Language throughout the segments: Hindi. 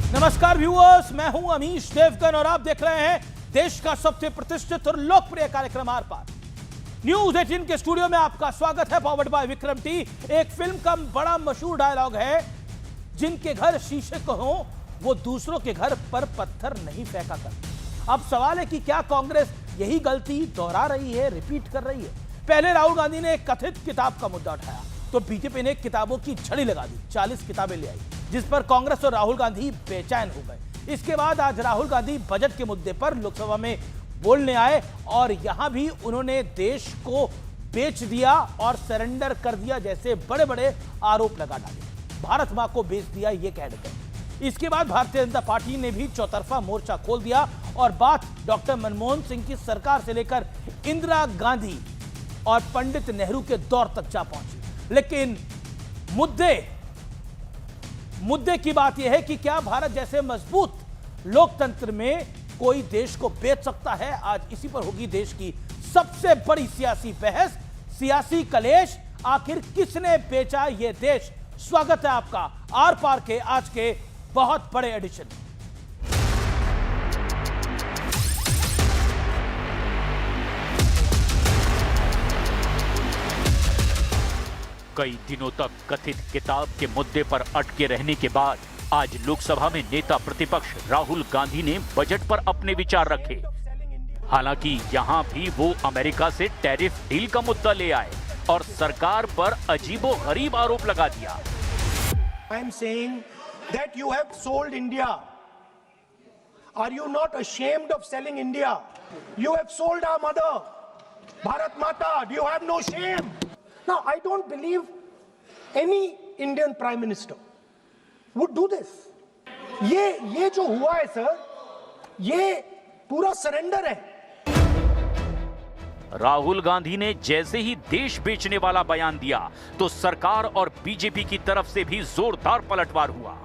नमस्कार व्यूअर्स, मैं हूं अमीश देवगन और आप देख रहे हैं देश का सबसे प्रतिष्ठित और लोकप्रिय कार्यक्रम आर पार। न्यूज 18 के स्टूडियो में आपका स्वागत है। Powered by Vikram T. एक फिल्म का बड़ा मशहूर डायलॉग है, जिनके घर शीशे को हो वो दूसरों के घर पर पत्थर नहीं फेंका कर। अब सवाल है कि क्या कांग्रेस यही गलती दोहरा रही है, रिपीट कर रही है? पहले राहुल गांधी ने एक कथित किताब का मुद्दा उठाया तो बीजेपी ने किताबों की झड़ी लगा दी, 40 किताबें ले आई, जिस पर कांग्रेस और राहुल गांधी बेचैन हो गए। इसके बाद आज राहुल गांधी बजट के मुद्दे पर लोकसभा में बोलने आए और यहां भी उन्होंने देश को बेच दिया और सरेंडर कर दिया जैसे बड़े बड़े आरोप लगा डाले। भारत मां को बेच दिया, ये कह गए। इसके बाद भारतीय जनता पार्टी ने भी चौतरफा मोर्चा खोल दिया और बात डॉक्टर मनमोहन सिंह की सरकार से लेकर इंदिरा गांधी और पंडित नेहरू के दौर तक जा पहुंची। लेकिन मुद्दे की बात यह है कि क्या भारत जैसे मजबूत लोकतंत्र में कोई देश को बेच सकता है? आज इसी पर होगी देश की सबसे बड़ी सियासी बहस, सियासी कलेश। आखिर किसने बेचा यह देश? स्वागत है आपका आर पार के आज के बहुत बड़े एडिशन। कई दिनों तक कथित किताब के मुद्दे पर अटके रहने के बाद आज लोकसभा में नेता प्रतिपक्ष राहुल गांधी ने बजट पर अपने विचार रखे। हालांकि यहां भी वो अमेरिका से टैरिफ डील का मुद्दा ले आए और सरकार पर अजीबोगरीब आरोप लगा दिया। I am saying that you have sold India. Are you not ashamed of selling India? You have sold our mother, Bharat Mata. Do you have no shame? Now, I don't believe any Indian Prime Minister would do this. ये जो हुआ है सर, ये पूरा सरेंडर है। राहुल गांधी ने जैसे ही देश बेचने वाला बयान दिया तो सरकार और बीजेपी की तरफ से भी जोरदार पलटवार हुआ।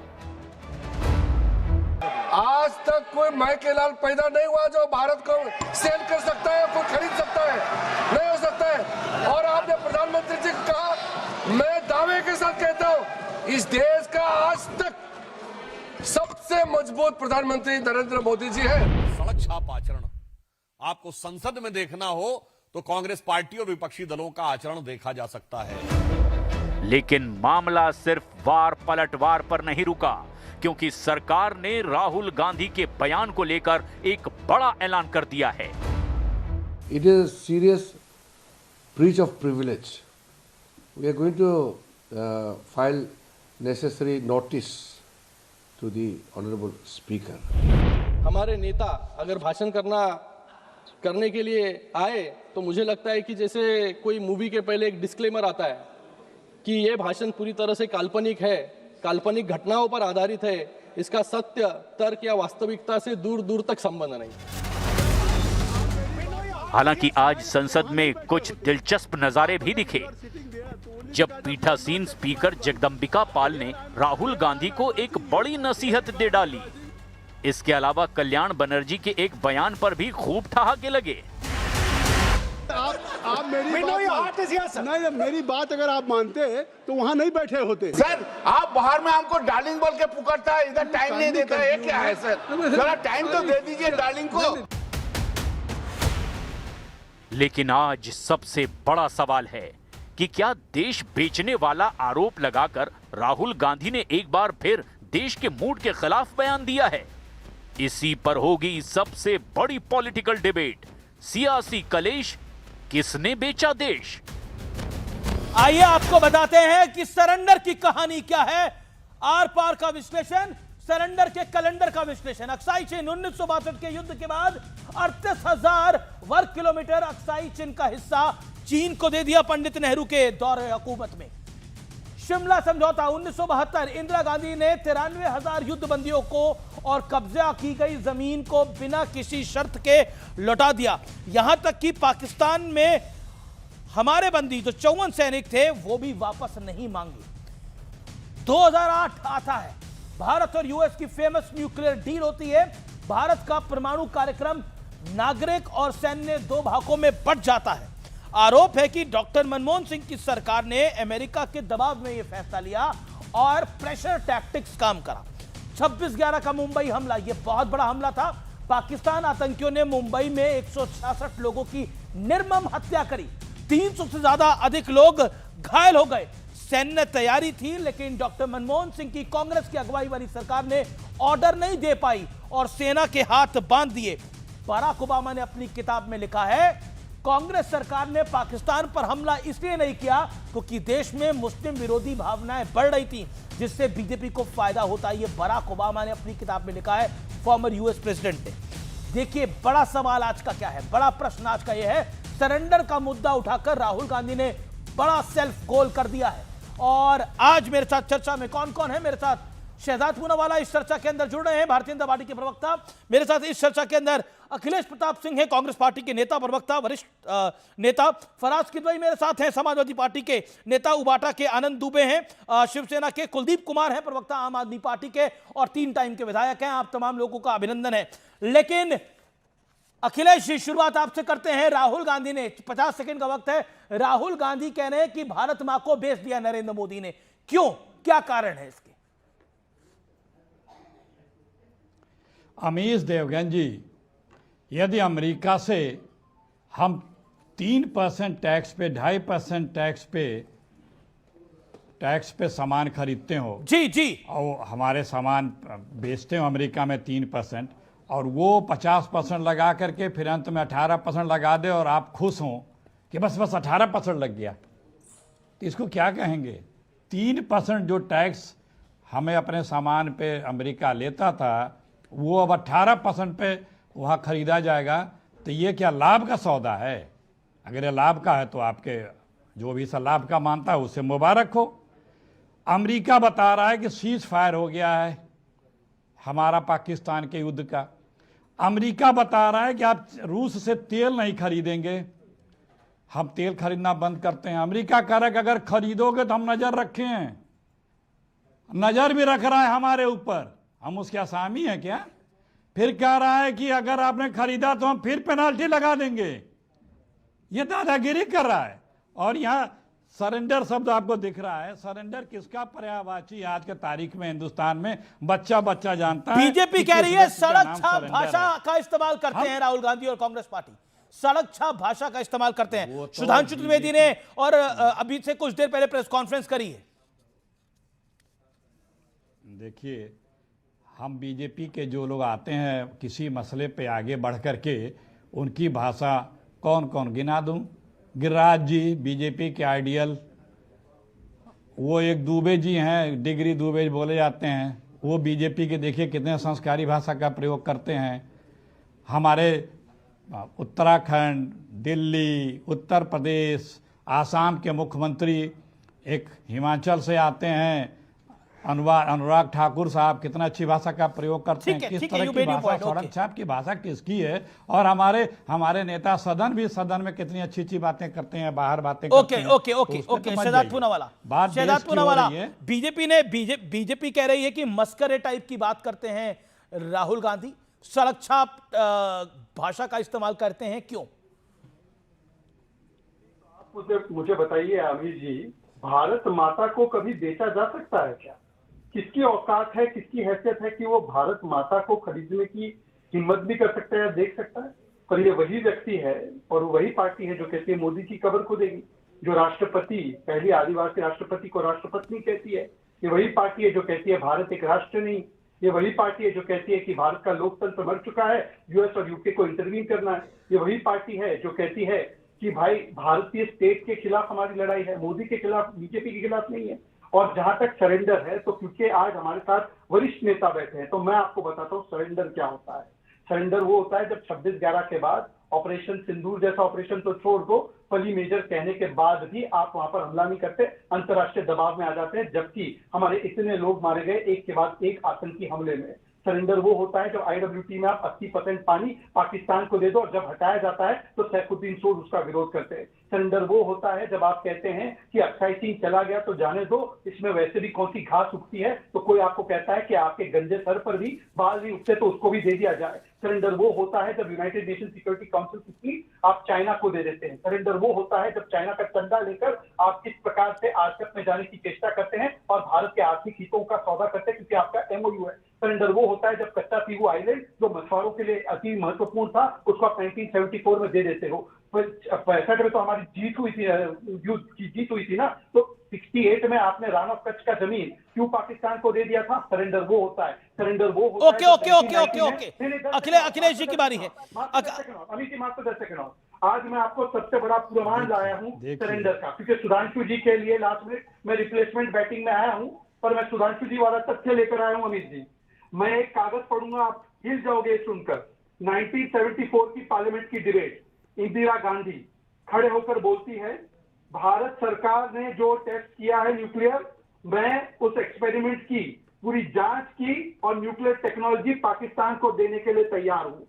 आज तक कोई माई के लाल पैदा नहीं हुआ जो भारत को सेल कर सकता है, कोई खरीद सकता है, नहीं हो सकता है। और आपने प्रधानमंत्री जी को कहा, मैं दावे के साथ कहता हूं, इस देश का आज तक सबसे मजबूत प्रधानमंत्री नरेंद्र मोदी जी है। सड़क छाप आचरण आपको संसद में देखना हो तो कांग्रेस पार्टी और विपक्षी दलों का आचरण देखा जा सकता है। लेकिन मामला सिर्फ वार पलटवार पर नहीं रुका, क्योंकि सरकार ने राहुल गांधी के बयान को लेकर एक बड़ा ऐलान कर दिया है। It is a serious breach of privilege. We are going to file necessary notice to the Honorable Speaker. हमारे नेता अगर भाषण करने के लिए आए तो मुझे लगता है कि जैसे कोई मूवी के पहले एक डिस्क्लेमर आता है कि यह भाषण पूरी तरह से काल्पनिक है, काल्पनिक घटनाओं पर आधारित है, इसका सत्य, तर्क या वास्तविकता से दूर दूर तक संबंध नहीं। हालांकि आज संसद में कुछ दिलचस्प नजारे भी दिखे, जब पीठासीन स्पीकर जगदंबिका पाल ने राहुल गांधी को एक बड़ी नसीहत दे डाली। इसके अलावा कल्याण बनर्जी के एक बयान पर भी खूब ठहाके लगे। आप मेरी बात अगर आप मानते तो वहाँ नहीं बैठे होते। सर, आप बाहर में हमको डार्लिंग बोल के पुकारता है, इधर टाइम नहीं देता है, क्या है सर? जरा टाइम तो दे दीजिए डार्लिंग को। लेकिन आज सबसे बड़ा सवाल है कि क्या देश बेचने वाला आरोप लगाकर राहुल गांधी ने एक बार फिर देश के मूड के खिलाफ बयान दिया है? इसी पर होगी सबसे बड़ी पॉलिटिकल डिबेट, सियासी कलेश, किसने बेचा देश। आइए आपको बताते हैं कि सरेंडर की कहानी क्या है। आर पार का विश्लेषण, सरेंडर के कैलेंडर का विश्लेषण। अक्साई चीन 1962 के युद्ध के बाद 38,000 वर्ग किलोमीटर अक्साई चीन का हिस्सा चीन को दे दिया पंडित नेहरू के दौरे हुकूमत में। शिमला समझौता 1972, इंदिरा गांधी ने 93,000 युद्ध बंदियों को और कब्जा की गई जमीन को बिना किसी शर्त के लौटा दिया। यहां तक कि पाकिस्तान में हमारे बंदी जो 54 सैनिक थे वो भी वापस नहीं मांगे। 2008 आता है, भारत और यूएस की फेमस न्यूक्लियर डील होती है। भारत का परमाणु कार्यक्रम नागरिक और सैन्य दो भागों में बंट जाता है। आरोप है कि डॉक्टर मनमोहन सिंह की सरकार ने अमेरिका के दबाव में यह फैसला लिया और प्रेशर टैक्टिक्स काम करा। 26/11 का मुंबई हमला, यह बहुत बड़ा हमला था। पाकिस्तान आतंकियों ने मुंबई में 166 लोगों की निर्मम हत्या करी, 300 से ज्यादा अधिक लोग घायल हो गए। सैन्य तैयारी थी, लेकिन डॉक्टर मनमोहन सिंह की कांग्रेस की अगुवाई वाली सरकार ने ऑर्डर नहीं दे पाई और सेना के हाथ बांध दिए। बराक ओबामा ने अपनी किताब में लिखा है, कांग्रेस सरकार ने पाकिस्तान पर हमला इसलिए नहीं किया क्योंकि देश में मुस्लिम विरोधी भावनाएं बढ़ रही थी, जिससे बीजेपी को फायदा होता। ये बराक ओबामा ने अपनी किताब में लिखा है, फॉर्मर यूएस प्रेसिडेंट ने। देखिए, बड़ा सवाल आज का क्या है, बड़ा प्रश्न आज का यह है, सरेंडर का मुद्दा उठाकर राहुल गांधी ने बड़ा सेल्फ गोल कर दिया है। और आज मेरे साथ चर्चा में कौन कौन है? मेरे साथ शहजाद पूनावाला इस चर्चा के अंदर जुड़ रहे हैं, भारतीय जनता पार्टी के प्रवक्ता। मेरे साथ इस चर्चा के अंदर अखिलेश प्रताप सिंह है, कांग्रेस पार्टी के नेता, प्रवक्ता, वरिष्ठ नेता। फराज किदवई मेरे साथ हैं, समाजवादी पार्टी के नेता। उबाटा के आनंद दुबे हैं, शिवसेना के कुलदीप कुमार हैं, प्रवक्ता आम आदमी पार्टी के और 3 टाइम के विधायक हैं। आप तमाम लोगों का अभिनंदन है। लेकिन अखिलेश जी, शुरुआत आपसे करते हैं। राहुल गांधी ने 50 सेकंड का वक्त है। राहुल गांधी कह रहे हैं कि भारत मां को बेच दिया नरेंद्र मोदी ने, क्यों, क्या कारण है इसके? अमीश देवगन जी, यदि अमेरिका से हम 3% टैक्स पे 2.5% टैक्स पे सामान खरीदते हो जी और हमारे सामान बेचते हो अमेरिका में 3%, और वो 50% लगा करके फिर अंत में 18% लगा दे और आप खुश हों कि बस 18% लग गया, तो इसको क्या कहेंगे? 3% जो टैक्स हमें अपने सामान पे अमेरिका लेता था, वो अब 18% पे वहाँ खरीदा जाएगा, तो ये क्या लाभ का सौदा है? अगर ये लाभ का है तो आपके जो भी इस लाभ का मानता है उससे मुबारक हो। अमेरिका बता रहा है कि सीज फायर हो गया है हमारा पाकिस्तान के युद्ध का। अमेरिका बता रहा है कि आप रूस से तेल नहीं खरीदेंगे, हम तेल खरीदना बंद करते हैं। अमेरिका कह रहा है कि अगर खरीदोगे तो हम नज़र रखे हैं, नज़र भी रख रहा है हमारे ऊपर, हम उसके आसामी हैं क्या? फिर कह रहा है कि अगर आपने खरीदा तो हम फिर पेनाल्टी लगा देंगे। ये दादागिरी कर रहा है। और यहाँ सरेंडर शब्द आपको दिख रहा है, सरेंडर किसका पर्यायवाची आज के तारीख में हिंदुस्तान में बच्चा जानता है। बीजेपी कह रही है सड़क छाप भाषा का इस्तेमाल करते हैं राहुल गांधी और कांग्रेस पार्टी, सड़क छाप भाषा का इस्तेमाल करते हैं। सुधांशु त्रिवेदी ने और अभी से कुछ देर पहले प्रेस कॉन्फ्रेंस करी है। देखिए, हम बीजेपी के जो लोग आते हैं किसी मसले पे आगे बढ़ कर के, उनकी भाषा कौन कौन गिना दूं? गिरिराज जी बीजेपी के आइडियल, वो एक दुबे जी हैं, डिग्री दुबे बोले जाते हैं, वो बीजेपी के देखिए कितने संस्कारी भाषा का प्रयोग करते हैं। हमारे उत्तराखंड, दिल्ली, उत्तर प्रदेश, आसाम के मुख्यमंत्री एक हिमाचल से आते हैं, अनुराग ठाकुर साहब कितना अच्छी भाषा का प्रयोग करते हैं। किस तरह की भाषा, सड़क छाप की भाषा किसकी है? और हमारे नेता सदन में कितनी अच्छी बातें करते हैं, बाहर बातें करते हैं। ओके शहजाद पूनावाला, बीजेपी कह रही है कि मस्करे टाइप की बात करते हैं राहुल गांधी, सड़क छाप भाषा का इस्तेमाल करते हैं, क्यों? आप मुझे बताइए अमीर जी, भारत माता को कभी बेचा जा सकता है क्या? किसकी औकात है, किसकी हैसियत है कि वो भारत माता को खरीदने की हिम्मत भी कर सकता है या देख सकता है? पर ये वही व्यक्ति है और वही पार्टी है जो कहती है मोदी की कब्र खुदेगी, जो राष्ट्रपति, पहली आदिवासी राष्ट्रपति को राष्ट्रपति कहती है। ये वही पार्टी है जो कहती है भारत एक राष्ट्र नहीं। ये वही पार्टी है जो कहती है कि भारत का लोकतंत्र मर चुका है, यूएस और यूके को इंटरवीन करना है। ये वही पार्टी है जो कहती है कि भाई भारतीय स्टेट के खिलाफ हमारी लड़ाई है, मोदी के खिलाफ, बीजेपी के खिलाफ नहीं है। और जहां तक सरेंडर है, तो क्योंकि आज हमारे साथ वरिष्ठ नेता बैठे हैं, तो मैं आपको बताता हूँ सरेंडर क्या होता है। सरेंडर वो होता है जब 26/11 के बाद ऑपरेशन सिंदूर जैसा ऑपरेशन तो छोड़ दो, फली मेजर कहने के बाद भी आप वहां पर हमला नहीं करते, अंतर्राष्ट्रीय दबाव में आ जाते हैं, जबकि हमारे इतने लोग मारे गए एक के बाद एक आतंकी हमले में। सरेंडर वो होता है जब IWT में आप 80% पानी पाकिस्तान को दे दो और जब हटाया जाता है तो सैफुद्दीन सोड उसका विरोध करते हैं। सरेंडर वो होता है जब आप कहते हैं कि अक्षय सिंह चला गया तो जाने दो, इसमें वैसे भी कौन सी घास उगती है, तो कोई आपको कहता है कि आपके गंजे सर पर भी बाल नहीं उगते तो उसको भी दे दिया जाए। सरेंडर वो होता है जब यूनाइटेड नेशन सिक्योरिटी काउंसिल की आप चाइना को दे देते हैं। सरेंडर वो होता है जब चाइना का चंदा लेकर आप इस प्रकार से आरसीईपी में जाने की चेष्टा करते हैं और भारत के आर्थिक हितों का सौदा करते हैं, क्योंकि आपका एमओयू है। सरेंडर वो होता है जब कच्चा तीवू आइलैंड जो मछुआरों के लिए अति महत्वपूर्ण था, उसको आप 1974 में दे देते हो। 65 में तो हमारी जीत हुई थी, युद्ध की जीत हुई थी ना, तो 68 में आपने रान ऑफ कच्छ का जमीन क्यों पाकिस्तान को दे दिया था? सरेंडर वो होता है, सरेंडर वो होता ओके है। Okay okay okay okay Akhilesh ji की बारी है। अमित जी मात्र 10 सेकंड और। आज मैं आपको सबसे बड़ा पूर्वानुमान लाया हूं सरेंडर का, क्योंकि सुधांशु जी के लिए लास्ट मिनट में रिप्लेसमेंट बैटिंग में आया हूं, पर मैं सुधांशु जी वाला तथ्य लेकर आया हूं। अमित जी, मैं एक कागज पढ़ूंगा, आप हिल जाओगे सुनकर। 1974 की पार्लियामेंट की डिबेट, इंदिरा गांधी खड़े होकर बोलती है, भारत सरकार ने जो टेस्ट किया है न्यूक्लियर, मैं उस एक्सपेरिमेंट की पूरी जांच की और न्यूक्लियर टेक्नोलॉजी पाकिस्तान को देने के लिए तैयार हूं।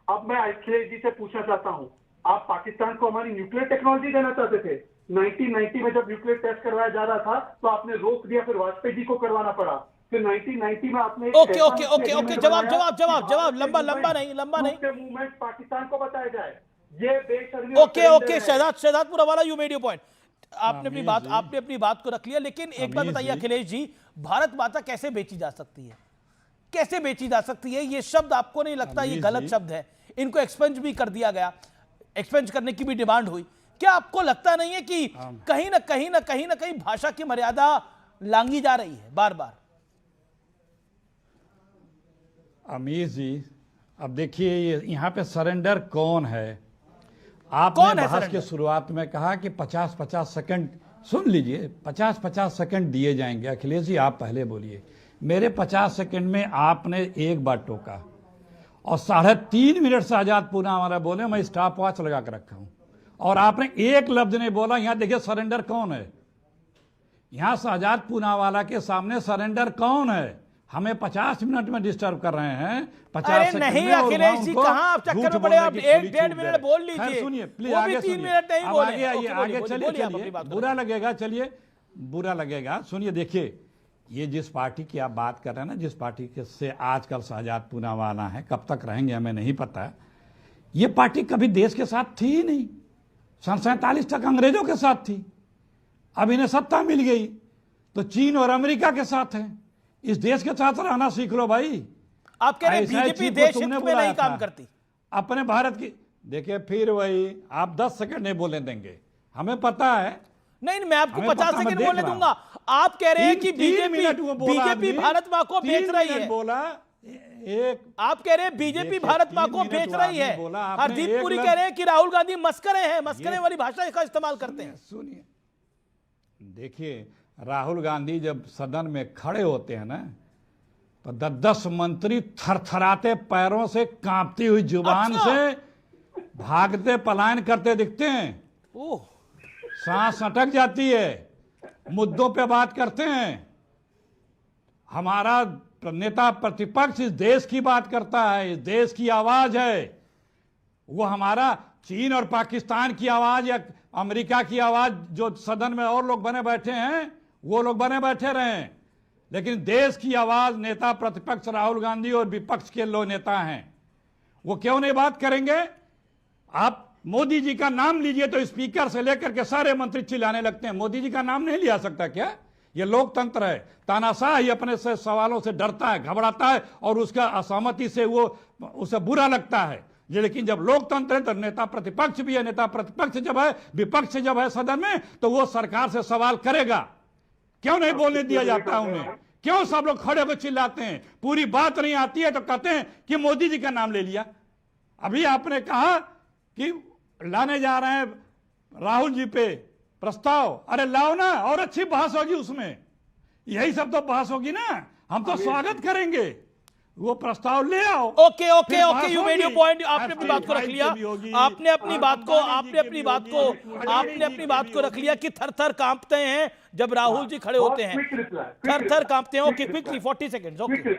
अब मैं अखिलेश जी से पूछना चाहता हूं, आप पाकिस्तान को हमारी न्यूक्लियर टेक्नोलॉजी देना चाहते थे? 1990 में जब न्यूक्लियर टेस्ट करवाया जा रहा था तो आपने रोक दिया, फिर वाजपेयी जी को करवाना पड़ा। फिर 1990 में आपने ओके ओके ओके ओके जवाब लंबा नहीं मूवमेंट पाकिस्तान को बताया जाए, ये बेशर्मी। Okay okay Shehzad Poonawalla, you made your point. आपने अपनी बात को रख लिया, लेकिन एक बात बताइए अखिलेश जी, भारत माता कैसे बेची जा सकती है? कैसे बेची जा सकती है? ये शब्द आपको नहीं लगता ये गलत शब्द है? इनको एक्सपेंज भी कर दिया गया, एक्सपेंज करने की भी डिमांड हुई। क्या आपको लगता नहीं है कि कहीं ना कहीं भाषा की मर्यादा लांघी जा रही है बार बार? अमीर जी, अब देखिए यहाँ पे सरेंडर कौन है? आपने बहस के शुरुआत में कहा कि 50-50 सेकंड, सुन लीजिए, 50-50 सेकंड दिए जाएंगे। अखिलेश जी आप पहले बोलिए। मेरे 50 सेकंड में आपने एक बार टोका और 3.5 मिनट से आजाद पूनावाला बोले, मैं स्टॉप वॉच लगा कर रखा हूं, और आपने एक लफ्ज नहीं बोला। यहां देखिए सरेंडर कौन है? यहां से आजाद पूनावाला के सामने सरेंडर कौन है? हमें 50 मिनट में डिस्टर्ब कर रहे हैं। 50 सेकंड नहीं अखिलेश जी, कहां आप चक्कर में पड़े? आप 1-1.5 मिनट बोल लीजिए। सुनिए प्लीज, आगे 3 मिनट नहीं बोले। आगे चलिए, बुरा लगेगा, चलिए बुरा लगेगा। सुनिए, देखिए ये जिस पार्टी की आप बात कर रहे हैं ना, जिस पार्टी के से आजकल शहजाद पूनावाला है, कब तक रहेंगे हमें नहीं पता। ये पार्टी कभी देश के साथ थी ही नहीं। 47 तक अंग्रेजों के साथ थी, अब इन्हें सत्ता मिल गई तो चीन और अमेरिका के साथ है। इस देश के साथ रहना सीख लो भाई। आप कह रहे हैं बीजेपी देश हित में नहीं काम करती, अपने भारत की। देखिए फिर वही, आप 10 सेकंड नहीं बोलने देंगे, हमें पता है। नहीं, मैं आपको 50 सेकंड बोलने दूंगा। आप कह रहे हैं कि बीजेपी भारत मां को बेच रही है। बोला एक, आप कह रहे हैं बीजेपी भारत मां को बेच रही है। हरदीप पुरी कह रहे हैं कि राहुल गांधी मस्करे हैं, मस्करे वाली भाषा का इस्तेमाल करते हैं। सुनिए, देखिए राहुल गांधी जब सदन में खड़े होते हैं ना, तो 10 मंत्री थरथराते पैरों से, कांपती हुई जुबान से भागते पलायन करते दिखते हैं। सांस अटक जाती है, मुद्दों पे बात करते हैं। हमारा नेता प्रतिपक्ष इस देश की बात करता है, इस देश की आवाज है। वो हमारा चीन और पाकिस्तान की आवाज या अमेरिका की आवाज, जो सदन में और लोग बने बैठे हैं वो लोग बने बैठे रहे, लेकिन देश की आवाज नेता प्रतिपक्ष राहुल गांधी और विपक्ष के लोग नेता हैं। वो क्यों नहीं बात करेंगे? आप मोदी जी का नाम लीजिए तो स्पीकर से लेकर के सारे मंत्री चिल्लाने लगते हैं। मोदी जी का नाम नहीं लिया सकता क्या? ये लोकतंत्र है। तानाशाह ही अपने से सवालों से डरता है, घबराता है और उसका असहमति से वो उसे बुरा लगता है। लेकिन जब लोकतंत्र है तो नेता प्रतिपक्ष भी है, नेता प्रतिपक्ष जब है, विपक्ष जब है सदन में, तो वो सरकार से सवाल करेगा। क्यों नहीं बोलने दिया जाता उन्हें? क्यों सब लोग खड़े होकर चिल्लाते हैं? पूरी बात नहीं आती है तो कहते हैं कि मोदी जी का नाम ले लिया। अभी आपने कहा कि लाने जा रहे हैं राहुल जी पे प्रस्ताव, अरे लाओ ना, और अच्छी बहस होगी उसमें। यही सब तो बहस होगी ना, हम तो स्वागत करेंगे। वो प्रस्ताव ले आओ। Okay okay okay, you made your point. आपने अपनी बात को रख लिया, आपने अपनी बात को रख लिया कि थर-थर कांपते हैं जब राहुल जी खड़े होते हैं, थर-थर कांपते हैं। Okay, quickly 40 seconds. ओके,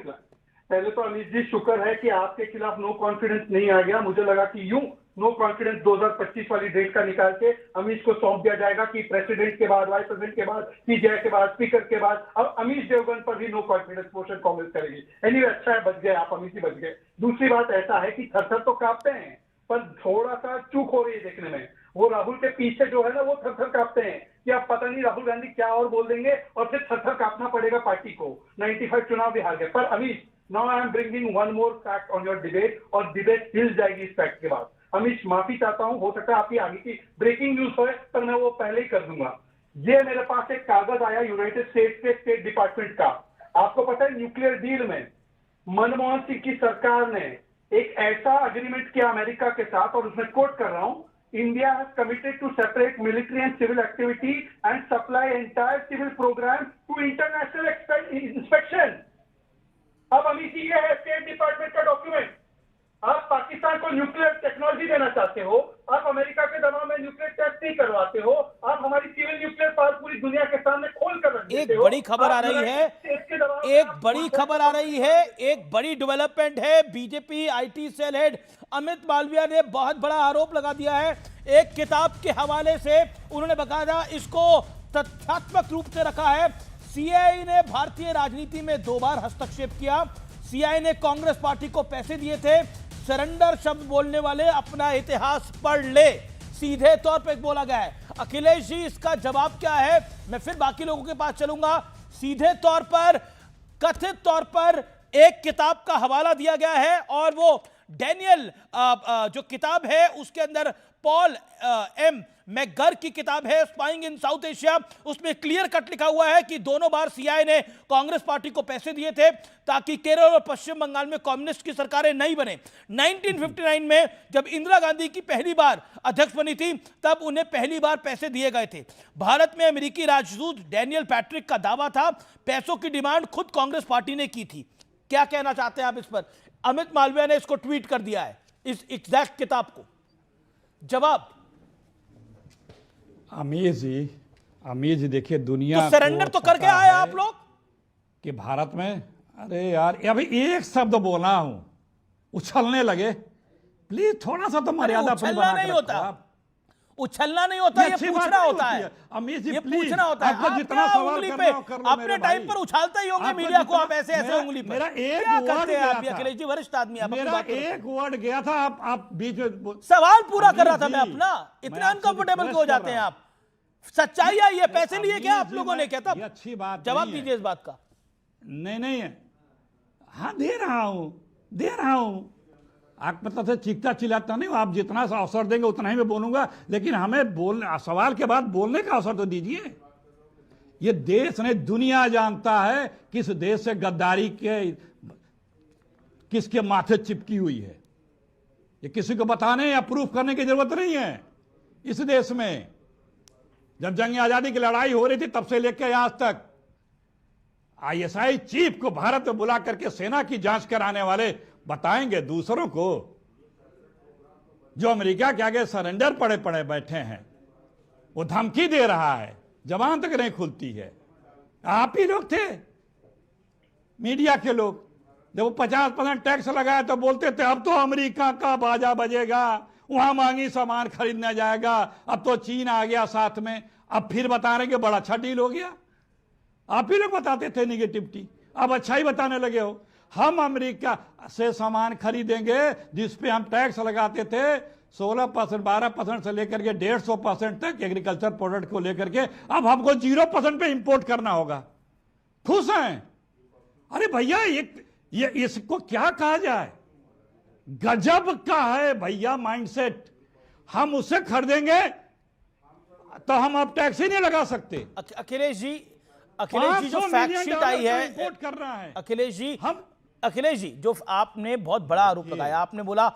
पहले तो अमित जी शुक्र है कि आपके खिलाफ नो कॉन्फिडेंस नहीं आ गया। मुझे लगा कि यूं नो कॉन्फिडेंस 2025 वाली डेट का निकाल के अमीश को सौंप दिया जाएगा कि प्रेसिडेंट के बाद, वाइस प्रेसिडेंट के बाद, सीजेआई के बाद, स्पीकर के बाद अब अमीश देवगन पर भी नो कॉन्फिडेंस मोशन कांग्रेस करेगी। एनीवे, अच्छा है बच गए आप, अमीश जी बच गए। दूसरी बात ऐसा है कि थर-थर तो कांपते हैं, पर थोड़ा सा चूक हो रही है देखने में। वो राहुल के पीछे जो है ना वो थर थर कांपते हैं कि अब पता नहीं राहुल गांधी क्या और बोल देंगे और फिर थर थर कांपना पड़ेगा पार्टी को। 95 चुनाव भी हार गए। पर Amish, now I am bringing one more fact on your debate, और डिबेट हिल जाएगी इस फैक्ट के बाद। अमीश, माफी चाहता हूं, हो सकता है आपकी आगे की ब्रेकिंग न्यूज हो, पर मैं वो पहले ही कर दूंगा। ये मेरे पास एक कागज आया यूनाइटेड स्टेट्स के स्टेट डिपार्टमेंट का। आपको पता है न्यूक्लियर डील में मनमोहन सिंह की सरकार ने एक ऐसा अग्रीमेंट किया अमेरिका के साथ, और उसमें कोट कर रहा हूं, India has committed to separate military and civil activity and supply entire civil programme to international inspection. अब अमीश, ये है स्टेट डिपार्टमेंट का डॉक्यूमेंट। आप पाकिस्तान को न्यूक्लियर टेक्नोलॉजी देना चाहते हो, आप अमेरिका के दबाव में न्यूक्लियर टेस्ट नहीं करवाते हो, आप हमारी सिविल न्यूक्लियर पावर पूरी दुनिया के सामने खोल कर रख देते हो। एक बड़ी खबर आ रही है, एक बड़ी डेवलपमेंट है। BJP IT cell head Amit Malviya ने बहुत बड़ा आरोप लगा दिया है। एक किताब के हवाले से उन्होंने बकायदा इसको तथ्यात्मक रूप से रखा है। सीआईए ने भारतीय राजनीति में 2 बार हस्तक्षेप किया। सीआईए ने कांग्रेस पार्टी को पैसे दिए थे। सरेंडर शब्द बोलने वाले अपना इतिहास पढ़ ले, सीधे तौर पे बोला गया है। अखिलेश जी, इसका जवाब क्या है? मैं फिर बाकी लोगों के पास चलूंगा। सीधे तौर पर, कथित तौर पर एक किताब का हवाला दिया गया है, और वो डैनियल जो किताब है उसके अंदर पॉल एम मैगर की किताब है, स्पाइंग इन साउथ एशिया। उसमें क्लियर कट लिखा हुआ है कि दोनों बार सीआईए ने कांग्रेस पार्टी को पैसे दिए थे ताकि केरल और पश्चिम बंगाल में कम्युनिस्ट की सरकारें नहीं बने। 1959 में जब इंदिरा गांधी की पहली बार अध्यक्ष बनी थी, तब उन्हें पहली बार पैसे दिए गए थे। भारत में अमेरिकी राजदूत डैनियल पैट्रिक का दावा था पैसों की डिमांड खुद कांग्रेस पार्टी ने की थी। क्या कहना चाहते हैं आप इस पर? अमित मालविया ने इसको ट्वीट कर दिया है, इस एग्जैक्ट किताब को। जवाब? अमीर जी देखिए, दुनिया तो सरेंडर तो करके आए आप लोग कि भारत में, अरे यार अभी एक शब्द बोला हूं, उछलने लगे। प्लीज थोड़ा सा तो मर्यादा उछलना नहीं होता, उछलना नहीं होता, ये पूछना होता है। अमीर जी ये पूछना होता है। आप जितना सवाल उंगली करना पे कर लो, अपने टाइम पर उछालते ही होंगे मीडिया को, आप ऐसे ऐसे उंगली पे। मेरा एक क्या वर्ड करते हैं गया आप? था। अखिलेश जी वरिष्ठ आदमी, आप मेरा एक वर्ड गया था, आप बीच में सवाल पूरा कर रहा था मैं अपना। इतना अनकंफर्टेबल क्यों हो जाते हैं आप? सच्चाई आई है, पैसे लिए क्या आप लोगों ने? क्या था? अच्छी बात, जवाब दीजिए इस बात का। नहीं है, हाँ दे रहा हूं। आप मतलब से चीखता चिल्लाता नहीं, आप जितना सा अवसर देंगे उतना ही मैं बोलूंगा, लेकिन हमें बोलने, सवाल के बाद बोलने का अवसर तो दीजिए। ये देश नहीं, दुनिया जानता है किस देश से गद्दारी के किसके माथे चिपकी हुई है। ये किसी को बताने या प्रूफ करने की जरूरत नहीं है। इस देश में जब जंग आजादी की लड़ाई हो रही थी, तब से लेकर आज तक आईएसआई चीफ को भारत में बुला करके सेना की जांच कराने वाले बताएंगे दूसरों को, जो अमेरिका के आगे सरेंडर पड़े पड़े बैठे हैं, वो धमकी दे रहा है, जबान तक नहीं खुलती है। आप ही लोग थे, मीडिया के लोग, जब वो 50% टैक्स लगाया तो बोलते थे अब तो अमेरिका का बाजा बजेगा, वहां मांगी सामान खरीदना जाएगा, अब तो चीन आ गया साथ में। अब फिर बता रहे कि बड़ा अच्छा डील हो गया। आप ही लोग बताते थे निगेटिविटी, अब अच्छा ही बताने लगे हो। हम अमेरिका से सामान खरीदेंगे जिस पे हम टैक्स लगाते थे 16%, 12% से लेकर के 150% तक एग्रीकल्चर प्रोडक्ट को लेकर के, अब हमको 0% पे इंपोर्ट करना होगा। खुश हैं? अरे भैया ये इसको क्या कहा जाए, गजब का है भैया माइंडसेट। हम उससे खरीदेंगे तो हम अब टैक्स ही नहीं लगा सकते। अखिलेश जी जो फैक्ट शीट आई है, इंपोर्ट कर रहा है अखिलेश जी जो आपने बहुत बड़ा आरोप लगाया, आपने बोला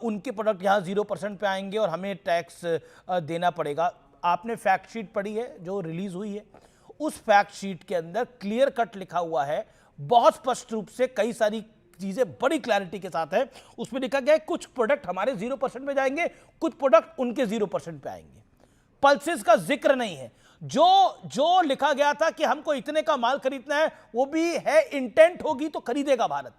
उनके प्रोडक्ट यहाँ 0% पे आएंगे और हमें टैक्स देना पड़ेगा। आपने फैक्ट शीट पढ़ी है जो रिलीज हुई है? उस फैक्ट शीट के अंदर क्लियर कट लिखा हुआ है, बहुत स्पष्ट रूप से, कई सारी चीजें बड़ी क्लैरिटी के साथ है। उसमें लिखा गया है कुछ प्रोडक्ट हमारे 0% पे जाएंगे, कुछ प्रोडक्ट उनके 0% पे आएंगे। पल्सेस का जिक्र नहीं है। जो लिखा गया था कि हमको इतने का माल खरीदना है, वो भी है इंटेंट होगी तो खरीदेगा भारत।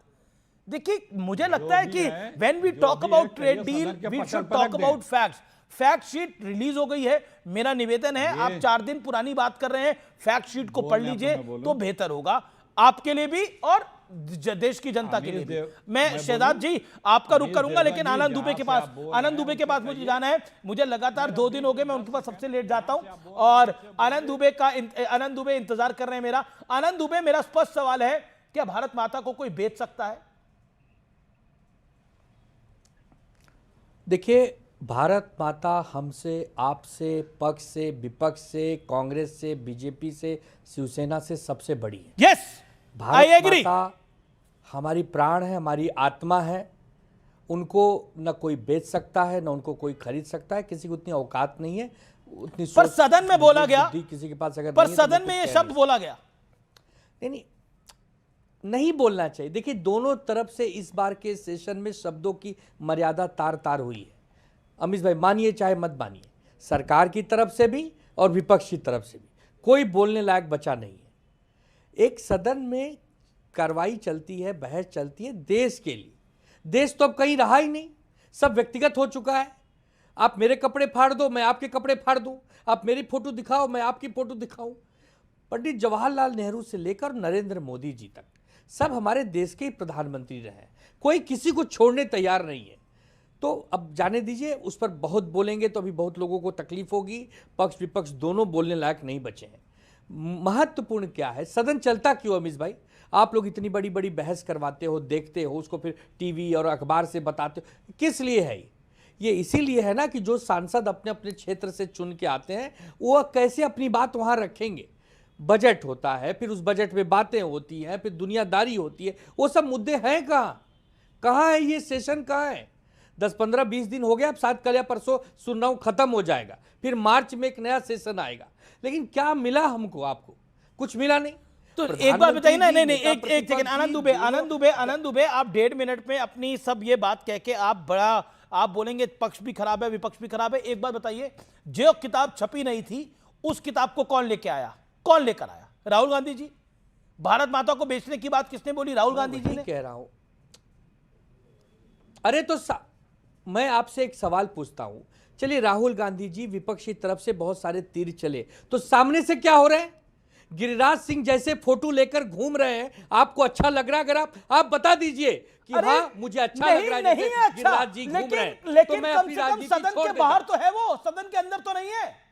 देखिए, मुझे लगता है कि when we talk about trade deal we should talk about facts. Fact sheet release हो गई है। मेरा निवेदन है, आप 4 दिन पुरानी बात कर रहे हैं, फैक्ट शीट को पढ़ लीजिए तो बेहतर होगा आपके लिए भी और देश की जनता के लिए भी। मैं मैं शहजाद जी आपका रुख करूंगा, लेकिन देवबंदी, आनंद दुबे के जहां से पास, आप बोल आनंद रहे दुबे हैं, के पास मुझे जाना है। मुझे लगातार 2 दिन हो गए मैं उनके पास सबसे लेट जाता हूं और आनंद दुबे इंतजार कर रहे हैं मेरा। आनंद दुबे, मेरा स्पष्ट सवाल है, क्या भारत माता को कोई बेच सकता है? देखिए, भारत माता हमसे, आपसे, पक्ष से, विपक्ष से, कांग्रेस से, बीजेपी से, शिवसेना से सबसे बड़ी है। Yes, I agree. माता हमारी प्राण है, हमारी आत्मा है। उनको न कोई बेच सकता है, न उनको कोई खरीद सकता है। किसी को उतनी औकात नहीं है, उतनी पर सदन में बोला गया, किसी के पास अगर पर नहीं है, तो सदन मैं में कुछ ये कह शब्द बोला गया। नहीं बोलना चाहिए। देखिए, दोनों तरफ से इस बार के सेशन में शब्दों की मर्यादा तार तार हुई है। अमीश भाई, मानिए चाहे मत मानिए, सरकार की तरफ से भी और विपक्ष की तरफ से भी कोई बोलने लायक बचा नहीं है। एक सदन में कार्रवाई चलती है, बहस चलती है देश के लिए। देश तो अब कहीं रहा ही नहीं, सब व्यक्तिगत हो चुका है। आप मेरे कपड़े फाड़ दो, मैं आपके कपड़े फाड़ दूं। आप मेरी फोटो दिखाओ, मैं आपकी फोटो दिखाऊं। पंडित जवाहरलाल नेहरू से लेकर नरेंद्र मोदी जी तक सब हमारे देश के प्रधानमंत्री रहे। कोई किसी को छोड़ने तैयार नहीं है। तो अब जाने दीजिए, उस पर बहुत बोलेंगे तो अभी बहुत लोगों को तकलीफ होगी। पक्ष विपक्ष दोनों बोलने लायक नहीं बचे हैं। महत्वपूर्ण क्या है, सदन चलता क्यों अमीश भाई? आप लोग इतनी बड़ी बड़ी बहस करवाते हो, देखते हो, उसको फिर टीवी और अखबार से बताते हो, किस लिए है ये? इसीलिए है ना कि जो सांसद अपने अपने क्षेत्र से चुन के आते हैं वो कैसे अपनी बात वहाँ रखेंगे। बजट होता है, फिर उस बजट में बातें होती हैं, फिर दुनियादारी होती है। वो सब मुद्दे हैं कहाँ है? ये सेशन कहाँ है? 10, 15, 20 दिन हो गया। अब शायद कल या परसों सुनना खत्म हो जाएगा, फिर मार्च में एक नया सेशन आएगा। लेकिन क्या मिला हमको? आपको कुछ मिला नहीं। तो एक बात बताइए ना। नहीं, एक सेकंड, आनंद दुबे, आप 1.5 मिनट में अपनी सब ये बात कह के आप बोलेंगे पक्ष भी खराब है, विपक्ष भी खराब है। एक बात बताइए, जो किताब छपी नहीं थी उस किताब को कौन लेके आया? कौन लेकर आया? राहुल गांधी जी। भारत माता को बेचने की बात किसने बोली? राहुल गांधी जी ने। कह रहा हूं, अरे तो मैं आपसे एक सवाल पूछता हूं। चलिए, राहुल गांधी जी विपक्ष की तरफ से बहुत सारे तीर चले, तो सामने से क्या हो रहा है? गिरिराज सिंह जैसे फोटो लेकर घूम रहे हैं। आपको अच्छा लग रहा है? अगर आप बता दीजिए कि हाँ मुझे अच्छा लग रहा है, नहीं है अच्छा, गिरिराज जी घूम रहे हैं, लेकिन तो मैं कम अपनी से कम राजनीति सदन छोड़ के देता बाहर हूं। तो है, वो सदन के अंदर तो नहीं है।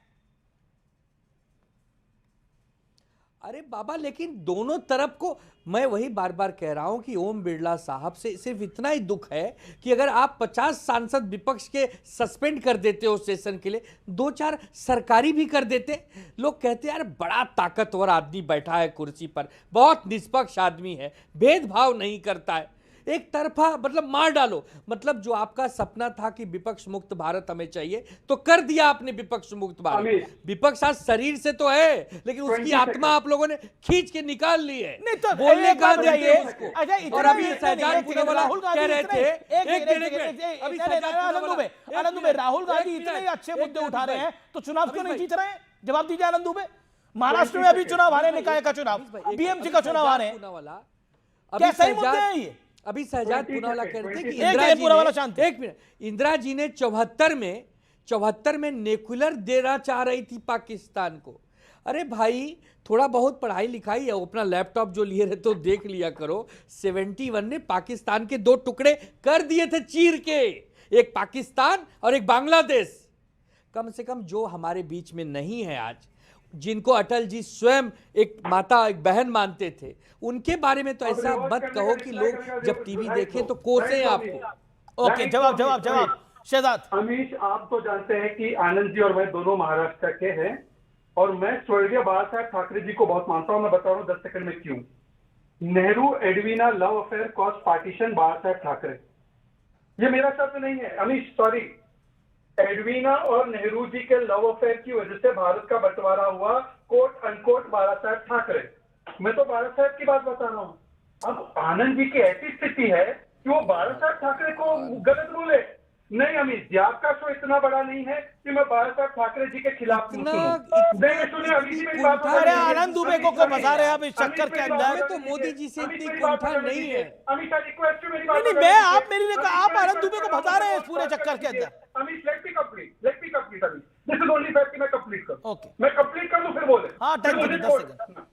अरे बाबा, लेकिन दोनों तरफ को मैं वही बार बार कह रहा हूं कि ओम बिरला साहब से सिर्फ इतना ही दुख है कि अगर आप 50 सांसद विपक्ष के सस्पेंड कर देते हो सेशन के लिए, 2-4 सरकारी भी कर देते। लोग कहते हैं यार बड़ा ताकतवर आदमी बैठा है कुर्सी पर, बहुत निष्पक्ष आदमी है, भेदभाव नहीं करता है। एक तरफा मतलब मार डालो। मतलब जो आपका सपना था कि विपक्ष मुक्त भारत हमें चाहिए, तो कर दिया आपने विपक्ष मुक्त भारत। विपक्ष आज शरीर से तो है, लेकिन उसकी आत्मा आप लोगों ने खींच के निकाल ली है। नहीं तो बोलने का चाहिए। और अभी शहजाद पूनावाला कह रहे थे, आनंद दुबे, राहुल गांधी इतने अच्छे मुद्दे उठा रहे हैं तो चुनाव क्यों नहीं जीत रहे हैं? जवाब दीजिए आनंद दुबे। महाराष्ट्र में अभी चुनाव आ रहे, निकाय का चुनाव, बीएमसी का चुनाव आ रहे हैं। क्या सही मुद्दे हैं ये? अभी शहजाद पूनावाला कह रहे थे कि एक मिनट, इंदिरा जी ने 74 में न्यूक्लियर देना चाह रही थी पाकिस्तान को। अरे भाई, थोड़ा बहुत पढ़ाई लिखाई है, अपना लैपटॉप जो लिए रहे तो देख लिया करो। 71 ने पाकिस्तान के 2 टुकड़े कर दिए थे चीर के, एक पाकिस्तान और एक बांग्लादेश। कम से कम जो हमारे बीच में नहीं है आज, जिनको अटल जी स्वयं एक माता, एक बहन मानते थे, उनके बारे में तो ऐसा मत कहो कि लोग जब टीवी देखें तो कोसे आपको। ओके, जवाब शहजाद। अमीश, आप तो जानते हैं कि आनंद जी और मैं दोनों महाराष्ट्र के हैं और मैं स्वर्गीय बाला साहब ठाकरे जी को बहुत मानता हूं। मैं बता रहा हूं 10 सेकंड में क्यों। Nehru Edwina love affair cause partition Bala Saheb Thackeray, ये मेरा शब्द नहीं है अमीश, सॉरी। एडवीना और नेहरू जी के लव अफेयर की वजह से भारत का बंटवारा हुआ, कोट अनकोट बाला साहब ठाकरे। मैं तो बाला साहब की बात बता रहा हूं। अब आनंद जी की ऐसी स्थिति है कि वो बाला साहब ठाकरे को गलत बोले। नहीं अमित जी, आपका शो इतना बड़ा नहीं है कि मैं बाला साहब ठाकरे जी के खिलाफ अरे आनंद दुबे को फंसा रहे हैं आप इस चक्कर के अंदर। तो मोदी जी से इतनी कुंठा नहीं है। नहीं, मैं आप मेरी ने कहा, आप आनंद दुबे को फंसा रहे हैं इस पूरे चक्कर के अंदर। Amit, let me complete. This is only fact कि मैं कंप्लीट करूं। ओके, मैं कंप्लीट कर दूं फिर बोले। हाँ, 10 सेकंड।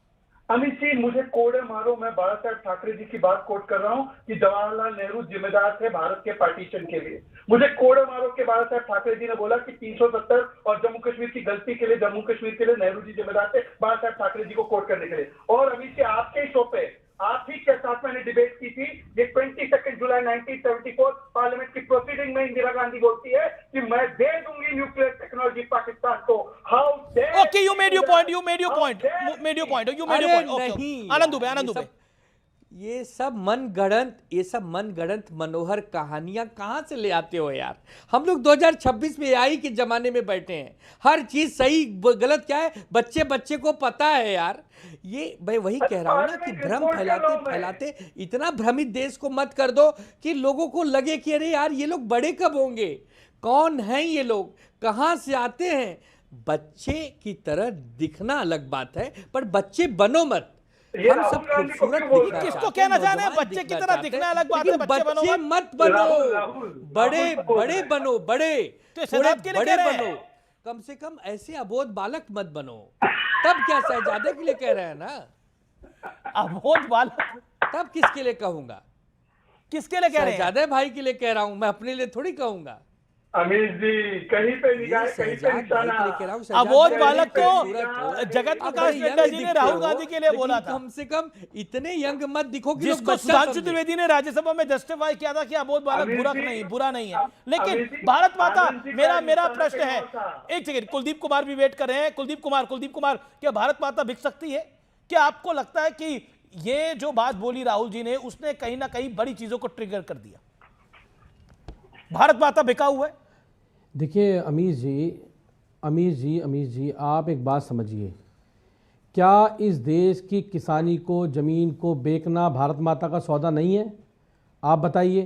अमित जी, मुझे कोड़े मारो, मैं बाला साहब ठाकरे जी की बात कोट कर रहा हूं कि जवाहरलाल नेहरू जिम्मेदार थे भारत के पार्टीशन के लिए। मुझे कोड़े मारो के बाला साहब ठाकरे जी ने बोला कि 370 और जम्मू कश्मीर की गलती के लिए, जम्मू कश्मीर के लिए नेहरू जी जिम्मेदार थे, बाला साहब ठाकरे जी को कोट करने के लिए। और अमित जी, आपके ही शो पे आप ही के साथ मैंने डिबेट की थी। ये 22 जुलाई 1974 पार्लियामेंट की प्रोसीडिंग में इंदिरा गांधी बोलती है कि मैं दे दूंगी न्यूक्लियर टेक्नोलॉजी पाकिस्तान को। How dare. Okay, you made your point, Anand Dubey. ये सब मनगढ़ंत मनोहर कहानियां कहां से ले आते हो यार। हम लोग 2026 में AI के जमाने में बैठे हैं। हर चीज सही गलत क्या है बच्चे को पता है यार। ये मैं वही कह रहा हूं ना कि भ्रम फैलाते इतना भ्रमित देश को मत कर दो कि लोगों को लगे कि अरे यार ये लोग बड़े कब होंगे, कौन हैं ये लोग, कहां से आते हैं। बच्चे की तरह दिखना अलग बात है, पर बच्चे बनो मत। हम सब खूबसूरत दिखना, किसको कहना चाह रहे हैं बच्चे की तरह दिखना अलग बात है, बच्चे मत बनो, बड़े बनो, बड़े बनो। कम से कम ऐसे अबोध बालक मत बनो। तब क्या शहजादे के लिए कह रहे हैं ना, अबोध बालक तब किसके लिए कहूंगा? किसके लिए कह रहे हैं? शहजादे भाई के लिए कह रहा हूं, मैं अपने लिए थोड़ी कहूंगा। अमित जी, कहीं पे निगाह, कहीं पे निशाना। अबोध बालक को जगत प्रकाश नड्डा जी ने राहुल गांधी के लिए बोला था। कम से कम इतने यंग मत दिखो कि जिसको सुधांशु त्रिवेदी ने राज्यसभा में जस्टिफाई किया था कि अबोध बालक बुरा नहीं है। लेकिन भारत माता, मेरा प्रश्न है, एक सेकंड, कुलदीप कुमार भी वेट कर रहे हैं। कुलदीप कुमार, क्या भारत माता बिक सकती है? क्या आपको लगता है कि ये जो बात बोली राहुल जी ने, उसने कहीं ना कहीं बड़ी चीजों को ट्रिगर कर दिया? भारत माता बिका हुआ है? देखिए अमीश जी, आप एक बात समझिए, क्या इस देश की किसानी को, ज़मीन को बेचना भारत माता का सौदा नहीं है? आप बताइए।